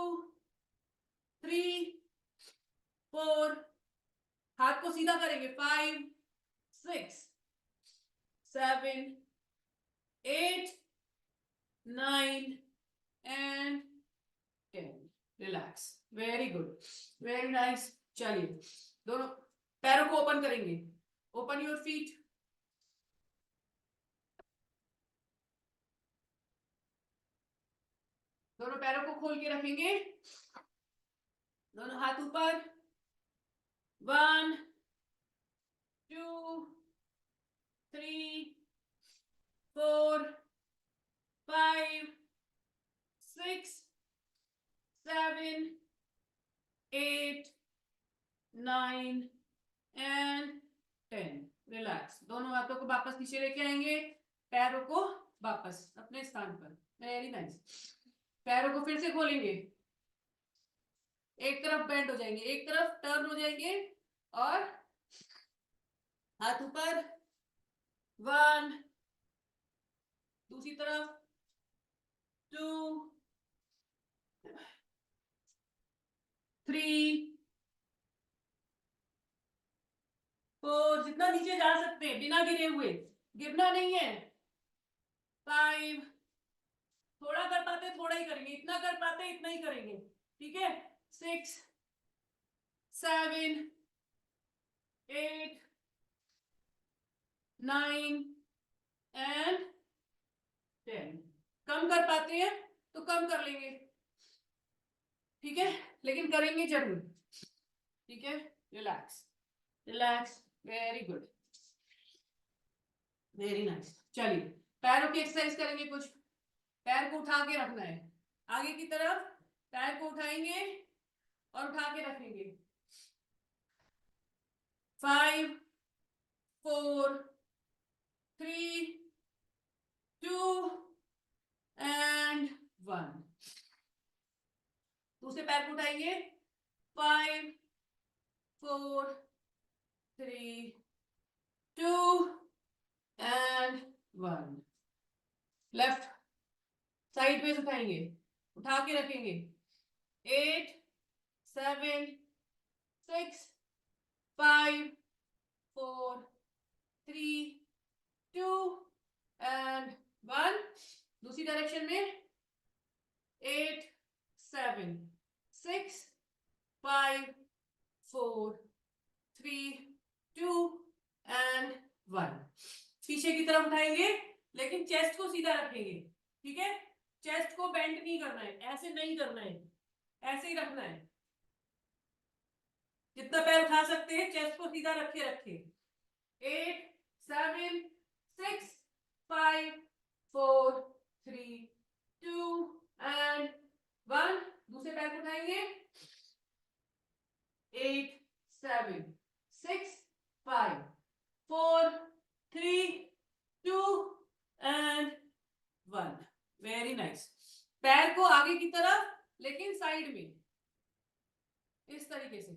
3 4, हाथ को सीधा करेंगे, 5 6 7 8 9 and 10. Relax. Very good. Very nice. चलिए, दोनों पैरों को ओपन करेंगे। Open your feet. दोनों पैरों को खोल के रखेंगे, दोनों हाथ ऊपर। 1 2 3 4 5 6 7 8 9 and 10. रिलैक्स। दोनों हाथों को वापस नीचे लेके आएंगे, पैरों को वापस अपने स्थान पर। Very nice. पैरों को फिर से खोलेंगे, एक तरफ बेंड हो जाएंगे, एक तरफ टर्न हो जाएंगे और हाथ ऊपर। 1, दूसरी तरफ 2 3 4, जितना नीचे जा सकते हैं बिना गिरे हुए, गिरना नहीं है। 5, थोड़ा कर पाते थोड़ा ही करेंगे, इतना कर पाते इतना ही करेंगे। ठीक है, 6 7 8 9 and 10. कम कर पाते हैं तो कम कर लेंगे, ठीक है, लेकिन करेंगे जरूर। ठीक है, relax relax. Very good, very nice. चलिए, पैरों की एक्सरसाइज करेंगे कुछ। पैर को उठा के रखना है आगे की तरफ, पैर को उठाएंगे और उठा के रखेंगे। 5 4 3 2 and 1। दूसरे पैर को उठाएंगे। 5 4 3 2 and 1। लेफ्ट साइड में उठाएंगे, उठा के रखेंगे। 8 7 6 5 4 3 2 and 1। दूसरी डायरेक्शन में 8 7 6 5 4 3 2 and 1। पीछे की तरफ उठाएंगे लेकिन चेस्ट को सीधा रखेंगे। ठीक है, चेस्ट को बेंड नहीं करना है, ऐसे नहीं करना है, ऐसे ही रखना है। जितना पैर उठा सकते हैं चेस्ट को सीधा रखे रखे। 8 7 6 5 4 3 2 and 1। दूसरे पैर को उठाएंगे। 8 7 6 5 4 3 2 and 1। Very nice. पैर को आगे की तरफ लेकिन साइड में, इस तरीके से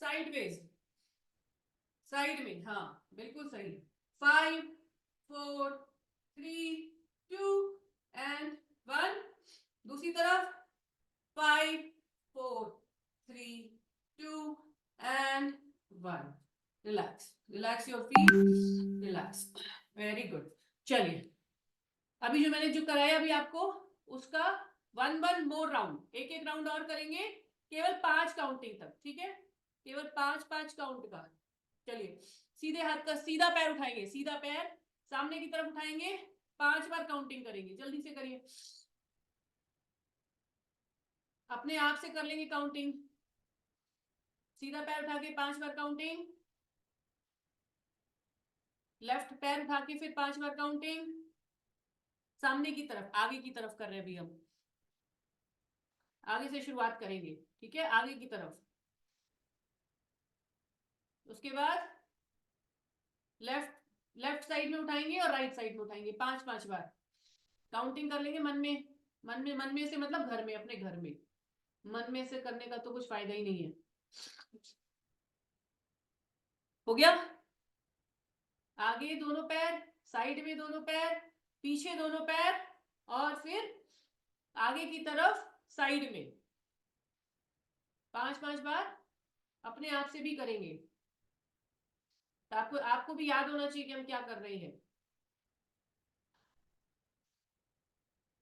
साइडवेज, साइड में। हाँ, बिल्कुल सही। 5 4 3 2 and 1। दूसरी तरफ 5 4 3 2 1. Relax. Relax your feet. Relax. Very good. चलिए अभी जो मैंने जो कराया अभी आपको उसका 1 मोर राउंड, एक राउंड और करेंगे, केवल 5 काउंटिंग तक, ठीक है, केवल 5 काउंट का। चलिए सीधे हाथ का सीधा पैर उठाएंगे, सीधा पैर सामने की तरफ उठाएंगे, 5 बार काउंटिंग करेंगे। जल्दी से करिए, अपने आप से कर लेंगे काउंटिंग। सीधा पैर उठा के 5 बार काउंटिंग, लेफ्ट पैर उठा के फिर 5 बार काउंटिंग, सामने की तरफ आगे की तरफ कर रहे हैं अभी हम, आगे से शुरुआत करेंगे, ठीक है, आगे की तरफ। उसके बाद लेफ्ट साइड में उठाएंगे और राइट साइड में उठाएंगे, 5 बार काउंटिंग कर लेंगे। मन में से मतलब घर में, अपने घर में, मन में से करने का तो कुछ फायदा ही नहीं है। हो गया? आगे दोनों पैर, साइड में दोनों पैर, पीछे दोनों पैर, और फिर आगे की तरफ साइड में 5 बार अपने आप से भी करेंगे। तो आपको भी याद होना चाहिए कि हम क्या कर रहे हैं,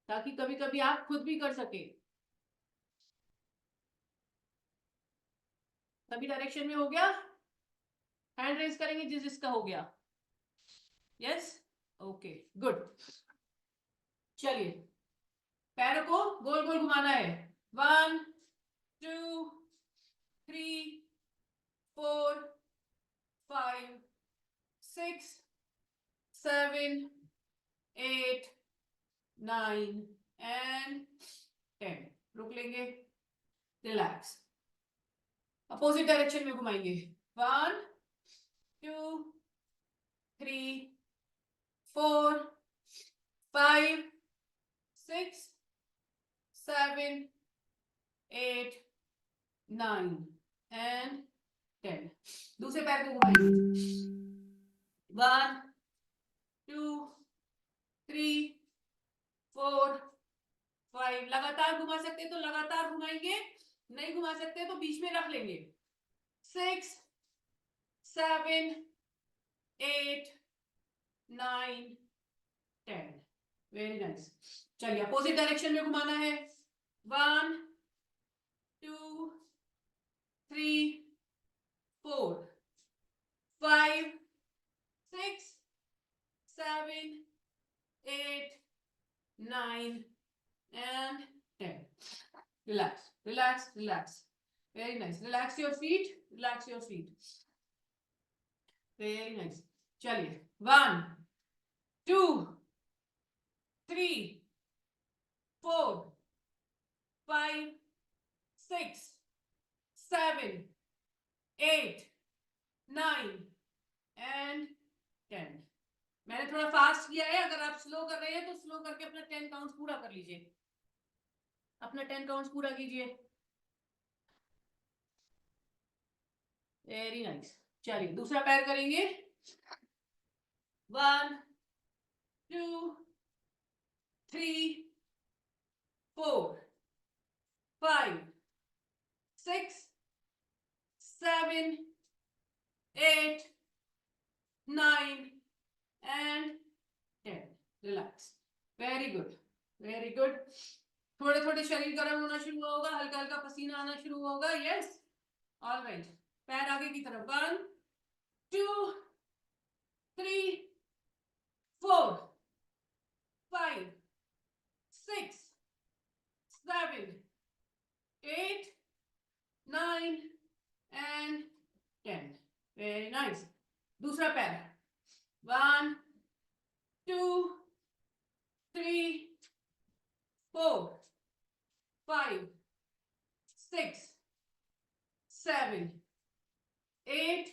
ताकि कभी कभी आप खुद भी कर सके। सभी डायरेक्शन में हो गया? हैंड रेज करेंगे जिस जिसका हो गया। Yes, okay, good. चलिए पैरों को गोल गोल घुमाना है। 1 2 3 4 5 6 7 8 9 एंड 10। रुक लेंगे, रिलैक्स। अपोजिट डायरेक्शन में घुमाएंगे। 1 2 3 4 5 6 7 8 9 एंड 10। दूसरे पैर को घुमाएंगे। 1 2 3 4 5। लगातार घुमा सकते तो लगातार घुमाएंगे, नहीं घुमा सकते तो बीच में रख लेंगे। 6 7 8 9 10। Very nice. चलिए अपोजिट डायरेक्शन में घुमाना है। 1 2 3 4 5 6 7 8 9 and 10. Relax, relax, relax. Very nice. Relax your feet. Relax your feet. Very nice. चलिए 1 2 3 4 5 6 7 8 9 and 10। मैंने थोड़ा फास्ट किया है, अगर आप स्लो कर रहे हैं तो स्लो करके अपना 10 काउंट्स पूरा कर लीजिए, अपना 10 काउंट्स पूरा कीजिए। Very nice. चलिए दूसरा पैर करेंगे। 1 2 3 4 5 6 7 8 9 and 10। Relax. Very good, very good. थोड़े थोड़े शरीर गर्म होना शुरू होगा, हल्का हल्का पसीना आना शुरू होगा। Yes, all right. पैर आगे की तरफ। 1 2 3 4 5 6 7 8 9 and 10। Very nice. दूसरा पैर। 1 2 3 4 5 6 7 8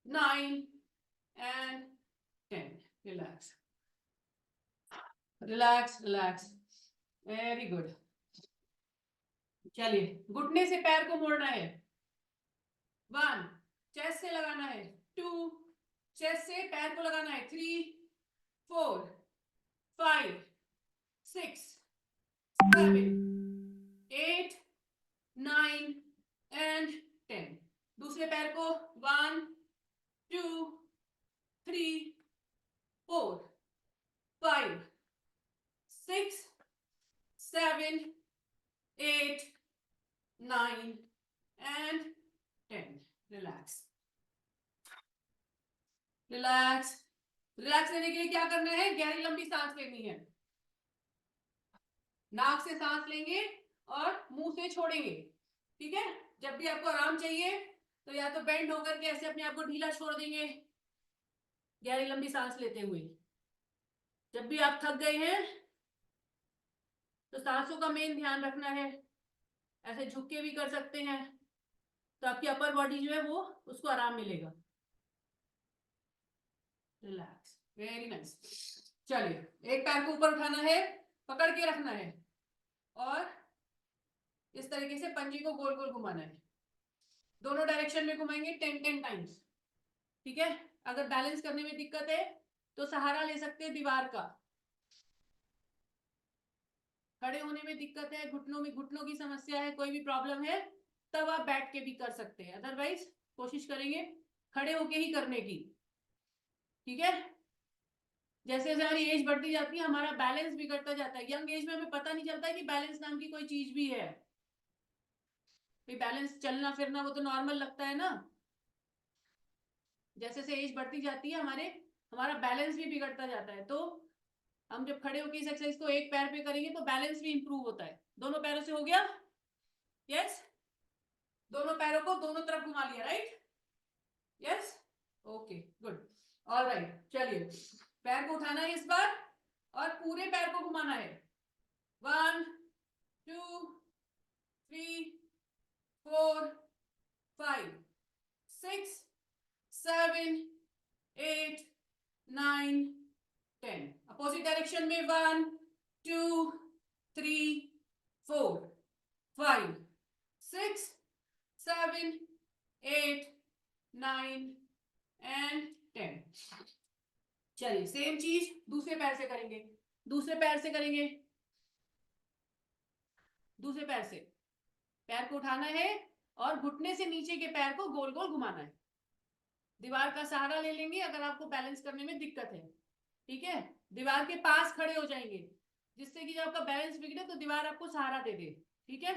9 and 10। Relax, relax, relax. Very good. चलिए घुटने से पैर को मोड़ना है। 1 चेस्ट से लगाना है। 2 चेस्ट से पैर को लगाना है। 3 4 5 6 7 8 9 and 10। दूसरे दूसरे पैर को 1 2 3 4 5 6 7 8 9 and 10. Relax. रिलैक्स। रिलैक्स लेने के लिए क्या करना है? गहरी लंबी सांस लेनी है। नाक से सांस लेंगे और मुंह से छोड़ेंगे। ठीक है? जब भी आपको आराम चाहिए तो या तो बेंड होकर के ऐसे अपने आप को ढीला छोड़ देंगे गहरी लंबी सांस लेते हुए। जब भी आप थक गए हैं तो सांसों का मेन ध्यान रखना है। ऐसे झुक के भी कर सकते हैं तो आपकी अपर बॉडी जो है वो उसको आराम मिलेगा। Relax, very nice. चलिए एक पैर को ऊपर उठाना है, पकड़ के रखना है और इस तरीके से पंजे को गोल गोल घुमाना है। दोनों डायरेक्शन में घुमाएंगे 10 टाइम्स। ठीक है? अगर बैलेंस करने में दिक्कत है तो सहारा ले सकते हैं दीवार का। खड़े होने में दिक्कत है, घुटनों की समस्या है, कोई भी प्रॉब्लम है, तब आप बैठ के भी कर सकते हैं। अदरवाइज कोशिश करेंगे खड़े होके ही करने की। ठीक है? जैसे जैसे हमारी एज बढ़ती जाती है हमारा बैलेंस बिगड़ता जाता है। यंग एज में हमें पता नहीं चलता है कि बैलेंस नाम की कोई चीज भी है। बैलेंस चलना फिरना वो तो नॉर्मल लगता है ना। जैसे जैसे एज बढ़ती जाती है हमारा बैलेंस भी बिगड़ता जाता है। तो हम जब खड़े होकर इस एक्सरसाइज को एक पैर पे करेंगे तो बैलेंस भी इंप्रूव होता है। दोनों पैरों से हो गया? यस? दोनों पैरों को दोनों तरफ घुमा लिया, right? Yes? Okay, good. Alright, चलिए पैर को उठाना है इस बार और पूरे पैर को घुमाना है। 1 2 3 4 5 6 7 8 9 10। अपोजिट डायरेक्शन में 1 2 3 4 5 6 7 8 9 and 10। चलिए सेम चीज दूसरे पैर से करेंगे। दूसरे पैर से करेंगे। दूसरे पैर से पैर को उठाना है और घुटने से नीचे के पैर को गोल गोल घुमाना है। दीवार का सहारा ले लेंगे अगर आपको बैलेंस करने में दिक्कत है। ठीक है? दीवार के पास खड़े हो जाएंगे जिससे कि जब आपका बैलेंस बिगड़े तो दीवार आपको सहारा दे दे। ठीक है?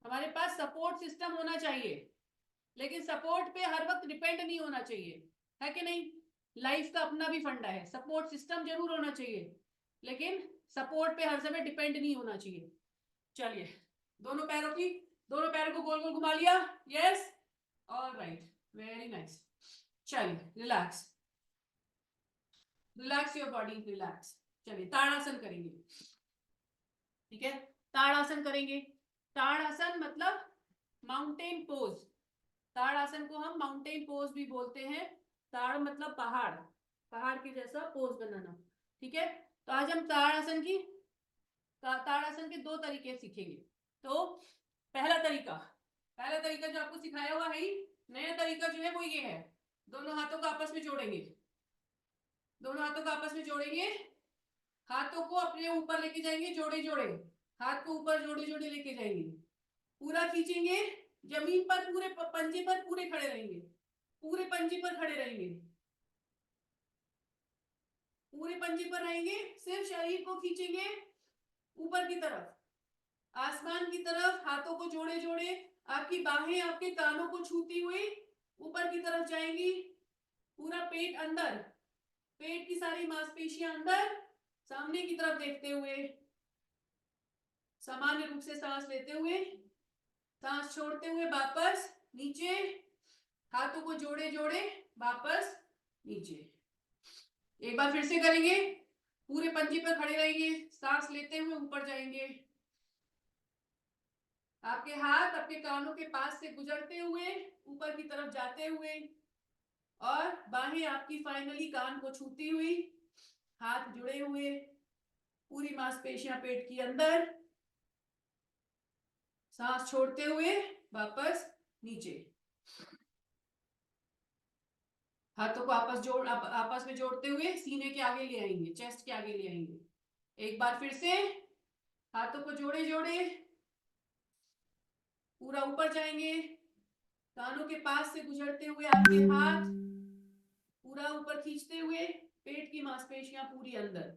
हमारे पास सपोर्ट सिस्टम होना चाहिए, लेकिन सपोर्ट पे हर वक्त डिपेंड नहीं होना चाहिए, है कि नहीं? लाइफ का अपना भी फंडा है। सपोर्ट सिस्टम जरूर होना चाहिए लेकिन सपोर्ट पे हर समय डिपेंड नहीं होना चाहिए। चलिए दोनों पैरों को गोल गोल घुमा लिया। यस? Alright, very nice. चलिए relax, relax your body, relax. चलिए ताड़ासन करेंगे। ठीक है? ताड़ासन करेंगे। ताड़ासन मतलब माउंटेन पोज। ताड़ासन को हम माउंटेन पोज भी बोलते हैं। ताड़ मतलब पहाड़, पहाड़ के जैसा पोज बनाना। ठीक है? तो आज हम ताड़ासन के 2 तरीके सीखेंगे। तो पहला तरीका जो आपको सिखाया हुआ है, नया तरीका जो है वो ये है। दोनों हाथों को आपस में जोड़ेंगे। दोनों हाथों को आपस में जोड़ेंगे। हाथों को अपने ऊपर लेके जाएंगे, जोड़े जोड़े। हाथ को ऊपर जोड़े जोड़े लेके जाएंगे। पूरा खींचेंगे जमीन पर, पूरे पंजे पर पूरे खड़े रहेंगे। पूरे पंजे पर खड़े रहेंगे। पूरे पंजे पर रहेंगे। सिर्फ शरीर को खींचेंगे ऊपर की तरफ, आसमान की तरफ। हाथों को जोड़े जोड़े आपकी बाहें आपके कानों को छूती हुई ऊपर की तरफ जाएंगी। पूरा पेट अंदर, पेट की सारी मांसपेशियां अंदर, सामने की तरफ देखते हुए सामान्य रूप से सांस लेते हुए, सांस छोड़ते हुए वापस नीचे। हाथों को जोड़े जोड़े वापस नीचे। एक बार फिर से करेंगे। पूरे पंजे पर खड़े रहेंगे, सांस लेते हुए ऊपर जाएंगे। आपके हाथ आपके कानों के पास से गुजरते हुए ऊपर की तरफ जाते हुए और बाहें आपकी फाइनली कान को छूती हुई, हाथ जुड़े हुए, पूरी मांसपेशियां पेट की अंदर, सांस छोड़ते हुए वापस नीचे। हाथों को आपस में जोड़ते हुए सीने के आगे ले आएंगे, चेस्ट के आगे ले आएंगे। एक बार फिर से हाथों को जोड़े जोड़े पूरा ऊपर जाएंगे, कानों के पास से गुजरते हुए आपके हाथ पूरा ऊपर खींचते हुए, पेट की मांसपेशियां पूरी अंदर,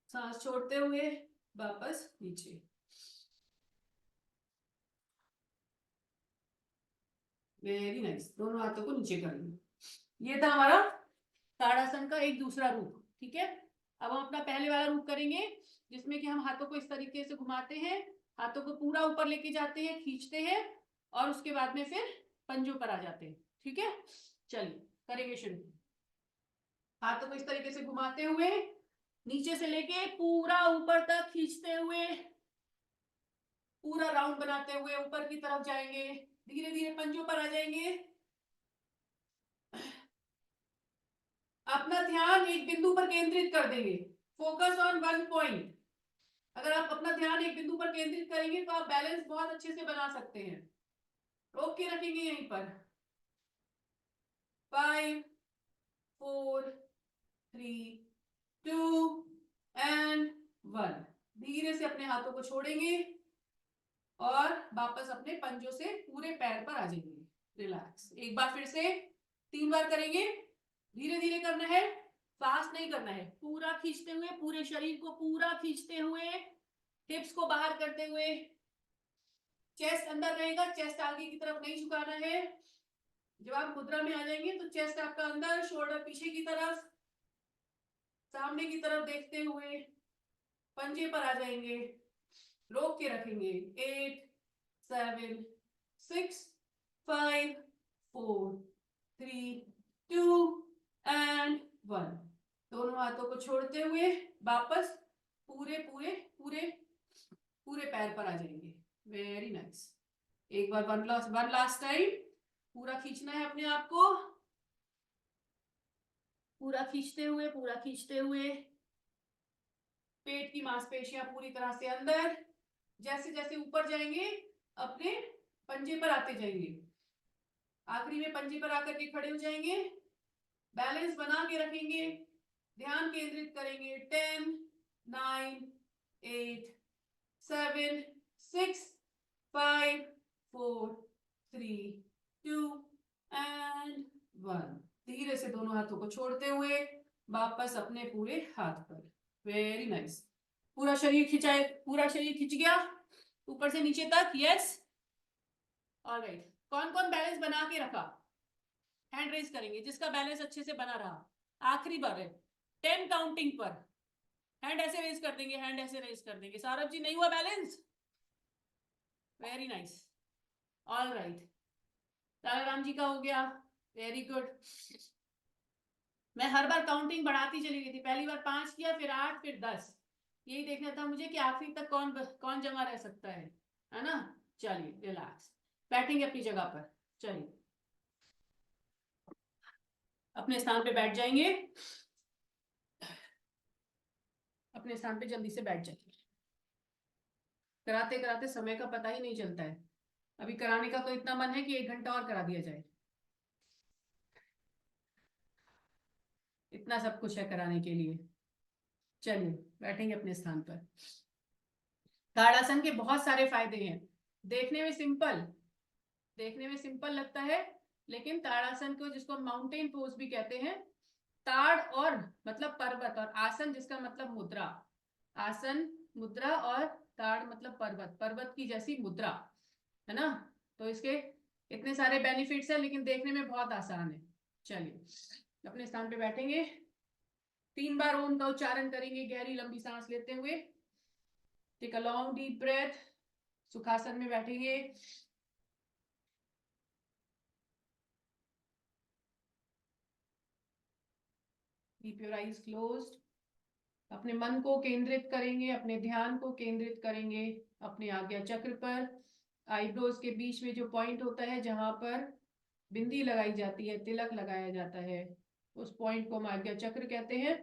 सांस छोड़ते हुए वापस नीचे। Very nice. दोनों हाथों को नीचे कर लेंगे। ये था हमारा ताड़ासन का एक दूसरा रूप। ठीक है, अब हम अपना पहले वाला रूप करेंगे जिसमें कि हम हाथों को इस तरीके से घुमाते हैं, हाथों को पूरा ऊपर लेके जाते हैं, खींचते हैं और उसके बाद में फिर पंजों पर आ जाते हैं। ठीक है, चलिए करेंगे शुरू। हाथों को इस तरीके से घुमाते हुए नीचे से लेके पूरा ऊपर तक खींचते हुए, पूरा राउंड बनाते हुए ऊपर की तरफ जाएंगे, धीरे धीरे पंजों पर आ जाएंगे। अपना ध्यान एक बिंदु पर केंद्रित कर देंगे, फोकस ऑन वन पॉइंट। अगर आप अपना ध्यान एक बिंदु पर केंद्रित करेंगे तो आप बैलेंस बहुत अच्छे से बना सकते हैं। रोक के रखेंगे यहीं पर। 5 4 3 2 एंड 1। धीरे से अपने हाथों को छोड़ेंगे और वापस अपने पंजों से पूरे पैर पर आ जाएंगे। रिलैक्स। एक बार फिर से 3 बार करेंगे। धीरे धीरे करना है, फास्ट नहीं करना है। पूरा खींचते हुए, पूरे शरीर को पूरा खींचते हुए, हिप्स को बाहर करते हुए, चेस्ट अंदर रहेगा, चेस्ट आगे की तरफ नहीं झुकाना है। जब आप मुद्रा में आ जाएंगे तो चेस्ट आपका अंदर, शोल्डर पीछे की तरफ, सामने की तरफ देखते हुए पंजे पर आ जाएंगे। रोक के रखेंगे। 8 7 6 5 4 3 2 एंड 1। दोनों हाथों को छोड़ते हुए वापस पूरे पूरे पूरे पूरे पैर पर आ जाएंगे। Very nice. एक बार वन लास्ट टाइम। पूरा खींचना है अपने आप को, पूरा खींचते हुए, पूरा खींचते हुए, पेट की मांसपेशियां पूरी तरह से अंदर। जैसे जैसे ऊपर जाएंगे अपने पंजे पर आते जाएंगे। आखिरी में पंजे पर आकर के खड़े हो जाएंगे, बैलेंस बना के रखेंगे, ध्यान केंद्रित करेंगे। 10 9 8 7 6 5 4 3 2 एंड 1। धीरे से दोनों हाथों को छोड़ते हुए वापस अपने पूरे हाथ पर। Very nice. पूरा शरीर खिंचाए, पूरा शरीर खिंच गया ऊपर से नीचे तक। Yes, alright. कौन कौन बैलेंस बना के रखा? हैंड रेज करेंगे जिसका बैलेंस अच्छे से बना रहा। आखिरी बार है 10 काउंटिंग पर हैंड ऐसे रेज कर देंगे, हैंड ऐसे रेज कर देंगे। सौरभ जी, नहीं हुआ balance? Very nice, alright. Tararam ji का हो गया, वेरी गुड। मैं हर बार काउंटिंग बढ़ाती चली गई थी। पहली बार 5 किया, फिर 8, फिर 10। यही देखना था मुझे कि आखिरी तक कौन जमा रह सकता है ना। चलिए रिलैक्स, बैठेंगे अपनी जगह पर। चलिए अपने स्थान पे बैठ जाएंगे, अपने स्थान पे जल्दी से बैठ जाएंगे। कराते कराते समय का पता ही नहीं चलता है। अभी कराने का तो इतना मन है कि 1 घंटा और करा दिया जाए, इतना सब कुछ है कराने के लिए। चलिए बैठेंगे अपने स्थान पर। ताड़ासन के बहुत सारे फायदे हैं। देखने में सिंपल लगता है, लेकिन ताड़ासन को, जिसको माउंटेन पोज भी कहते हैं, ताड़ और मतलब पर्वत, और आसन जिसका मतलब मुद्रा। आसन मुद्रा और ताड़ मतलब पर्वत, पर्वत की जैसी मुद्रा, है ना। तो इसके इतने सारे बेनिफिट्स हैं, लेकिन देखने में बहुत आसान है। चलिए अपने स्थान पे बैठेंगे। 3 बार ओम का उच्चारण करेंगे, गहरी लंबी सांस लेते हुए। Take a long deep breath. सुखासन में बैठेंगे। Keep your eyes closed. अपने मन को केंद्रित करेंगे, अपने ध्यान को केंद्रित करेंगे अपने आज्ञा चक्र पर। आईब्रोज के बीच में जो पॉइंट होता है, जहां पर बिंदी लगाई जाती है, तिलक लगाया जाता है, उस पॉइंट को हम आज्ञा चक्र कहते हैं।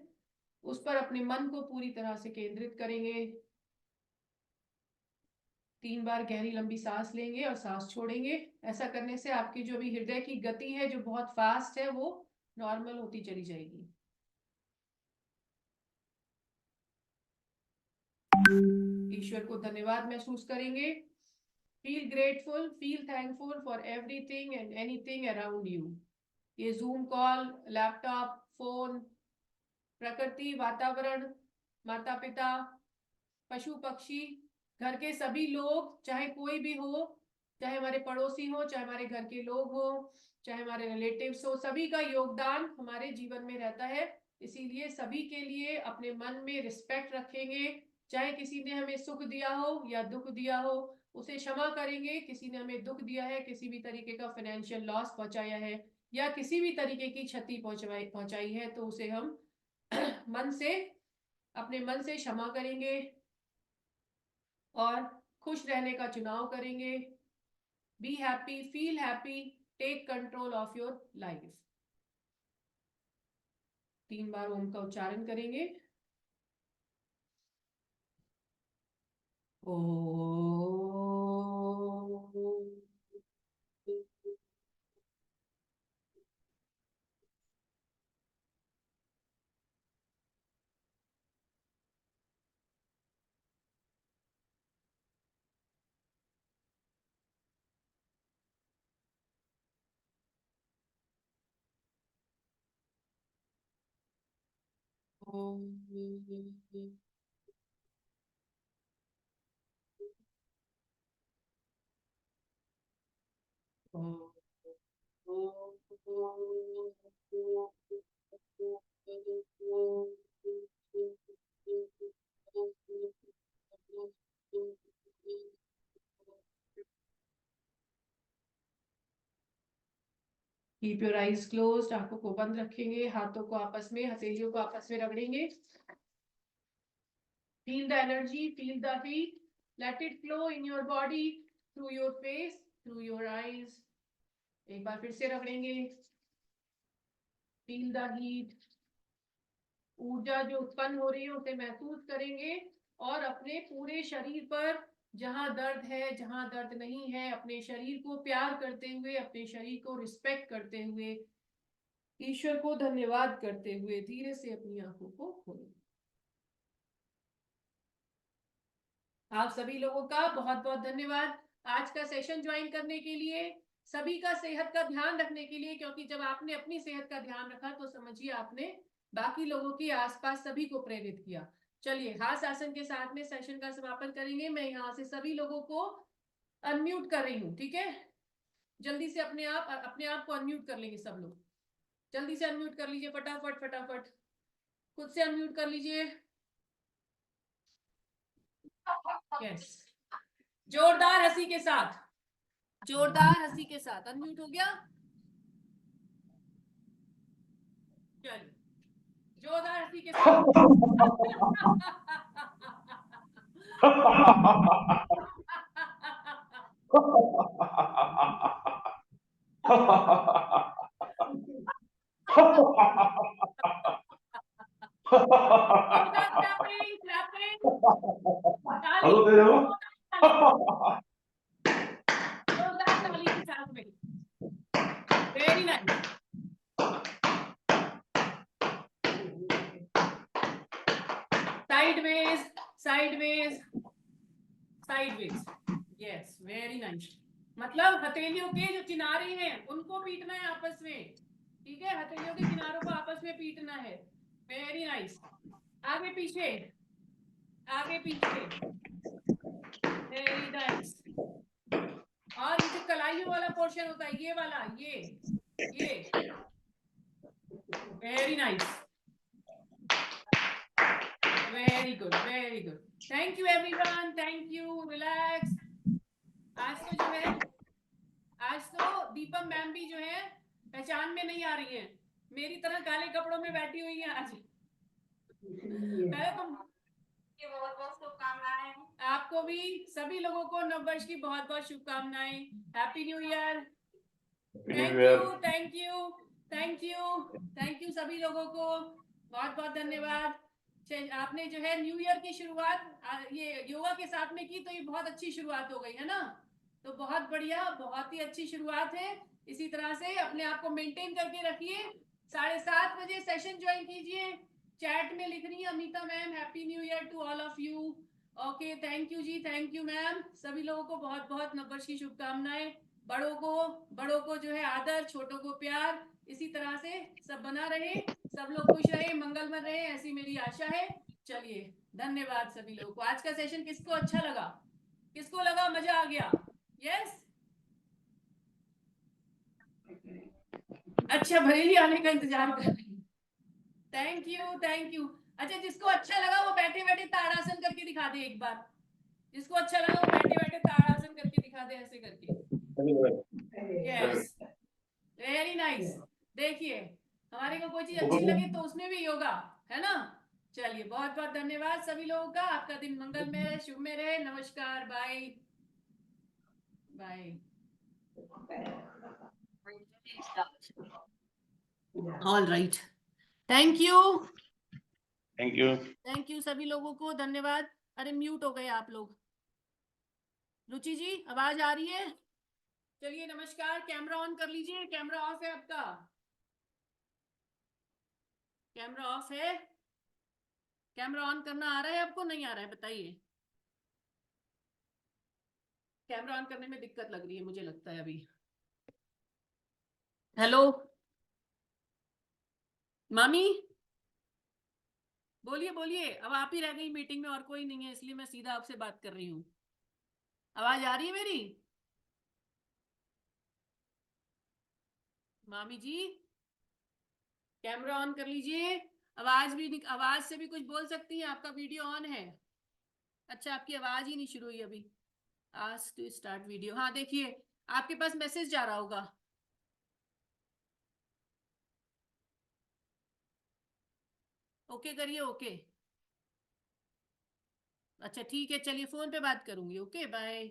उस पर अपने मन को पूरी तरह से केंद्रित करेंगे। 3 बार गहरी लंबी सांस लेंगे और सांस छोड़ेंगे। ऐसा करने से आपकी जो भी हृदय की गति है, जो बहुत फास्ट है, वो नॉर्मल होती चली जाएगी। ईश्वर को धन्यवाद महसूस करेंगे Feel grateful, feel thankful for everything and anything around you. ये Zoom call, लैपटॉप, फोन, प्रकृति, वातावरण, माता पिता, पशु पक्षी, घर के सभी लोग, चाहे कोई भी हो, चाहे हमारे पड़ोसी हो, चाहे हमारे घर के लोग हो, चाहे हमारे रिलेटिव्स हो, सभी का योगदान हमारे जीवन में रहता है। इसीलिए सभी के लिए अपने मन में रिस्पेक्ट रखेंगे। चाहे किसी ने हमें सुख दिया हो या दुख दिया हो, उसे क्षमा करेंगे। किसी ने हमें दुख दिया है, किसी भी तरीके का फाइनेंशियल लॉस पहुंचाया है या किसी भी तरीके की क्षति पहुंचाई है, तो उसे हम मन से, अपने मन से क्षमा करेंगे और खुश रहने का चुनाव करेंगे। Be happy, feel happy, take control of your life. 3 बार ओम का उच्चारण करेंगे। Oh keep your eyes closed, आंखों को बंद रखेंगे, हाथों को आपस में, हथेलियों को आपस में रगड़ेंगे। Feel the energy, feel the heat, let it flow in your body, through your face, through your eyes. एक बार फिर से रगड़ेंगे। फील द हीट, ऊर्जा जो उत्पन्न हो रही है उसे महसूस करेंगे और अपने पूरे शरीर पर जहां दर्द है, जहां दर्द नहीं है, अपने शरीर को प्यार करते हुए, अपने शरीर को रिस्पेक्ट करते हुए, ईश्वर को धन्यवाद करते हुए धीरे से अपनी आंखों को खोलें। आप सभी लोगों का बहुत बहुत धन्यवाद आज का सेशन ज्वाइन करने के लिए, सभी का सेहत का ध्यान रखने के लिए, क्योंकि जब आपने अपनी सेहत का ध्यान रखा तो समझिए आपने बाकी लोगों के आसपास सभी को प्रेरित किया। चलिए हास आसन के साथ में सेशन का समापन करेंगे। मैं यहाँ से सभी लोगों को अनम्यूट कर रही हूँ, ठीक है? जल्दी से अपने आप को अनम्यूट कर लेंगे सब लोग। जल्दी से अनम्यूट कर लीजिए, फटाफट फटाफट खुद से अनम्यूट कर लीजिए। यस, जोरदार हंसी के साथ, जोरदार हंसी के साथ अनम्यूट हो गया। चलिए जोरदार हंसी के साथ very nice. Sideways, sideways, sideways, yes very nice. मतलब हथेलियों के जो किनारे हैं उनको पीटना है आपस में, ठीक है? हथेलियों के किनारों को आपस में पीटना है। Very nice. आगे पीछे, आगे पीछे, वेरी नाइस। और ये जो कलाइयों वाला पोर्शन होता है, ये वाला, ये very nice, very good, very good. Thank you everyone, thank you. Relax. आज तो जो है, आज तो दीपम मैम भी जो है पहचान में नहीं आ रही है, मेरी तरह काले कपड़ों में बैठी हुई है आज। पहले तो बहुत बहुत शुभकामनाएं आपको भी, सभी लोगों को नववर्ष की बहुत बहुत शुभकामनाएं। Happy new year. Thank you, thank you, thank you, thank you सभी लोगों को, बहुत बहुत धन्यवाद। आपने जो है न्यू ईयर की शुरुआत ये योगा के साथ में की, तो ये बहुत अच्छी शुरुआत हो गई है ना? तो बहुत बढ़िया, बहुत ही अच्छी शुरुआत है। इसी तरह से अपने आप को मेंटेन करके रखिए। 7:30 बजे सेशन ज्वाइन कीजिए। चैट में लिख रही है Amita ma'am, happy new year to all of you. Okay, thank you जी, थैंक यू मैम। सभी लोगों को बहुत बहुत नववर्ष की शुभकामनाएं। बड़ों को जो है आदर, छोटों को प्यार। इसी तरह से सब बना रहे, सब लोग खुश रहे, मंगलमय रहे, ऐसी मेरी आशा है। चलिए, धन्यवाद सभी लोगों को। आज का सेशन किसको अच्छा लगा? किसको लगा मजा आ गया? यस। अच्छा, बरेली आने का इंतजार कर रही हूँ। Thank you, thank you. अच्छा, जिसको अच्छा लगा वो बैठे बैठे ताड़ासन करके दिखा दे एक बार। जिसको अच्छा लगा वो बैठे बैठे ताड़ासन करके दिखा दे, ऐसे करके। Yes, very nice. देखिए, हमारे को कोई चीज अच्छी लगे तो उसमें भी योगा है ना। चलिए, बहुत बहुत धन्यवाद सभी लोगों का। आपका दिन मंगलमय रहे, शुभ में रहे। नमस्कार, bye bye. All right, thank you, thank you. Thank you सभी लोगों को, धन्यवाद। अरे म्यूट हो गए आप लोग। रुचि जी, आवाज आ रही है? चलिए, नमस्कार। कैमरा ऑन कर लीजिए। कैमरा ऑफ है आपका? कैमरा ऑफ है? कैमरा ऑन करना आ रहा है आपको? नहीं आ रहा है? बताइए। कैमरा ऑन करने में दिक्कत लग रही है मुझे लगता है अभी। हेलो मामी, बोलिए बोलिए। अब आप ही रह गई मीटिंग में, और कोई नहीं है, इसलिए मैं सीधा आपसे बात कर रही हूँ। आवाज आ रही है मेरी? मामी जी, कैमरा ऑन कर लीजिए। आवाज से भी कुछ बोल सकती हैं? आपका वीडियो ऑन है। अच्छा, आपकी आवाज ही नहीं शुरू हुई अभी। आज टू स्टार्ट वीडियो। हाँ, देखिए, आपके पास मैसेज जा रहा होगा। ओके करिए, ओके। अच्छा ठीक है, चलिए फोन पे बात करूंगी। Okay, bye.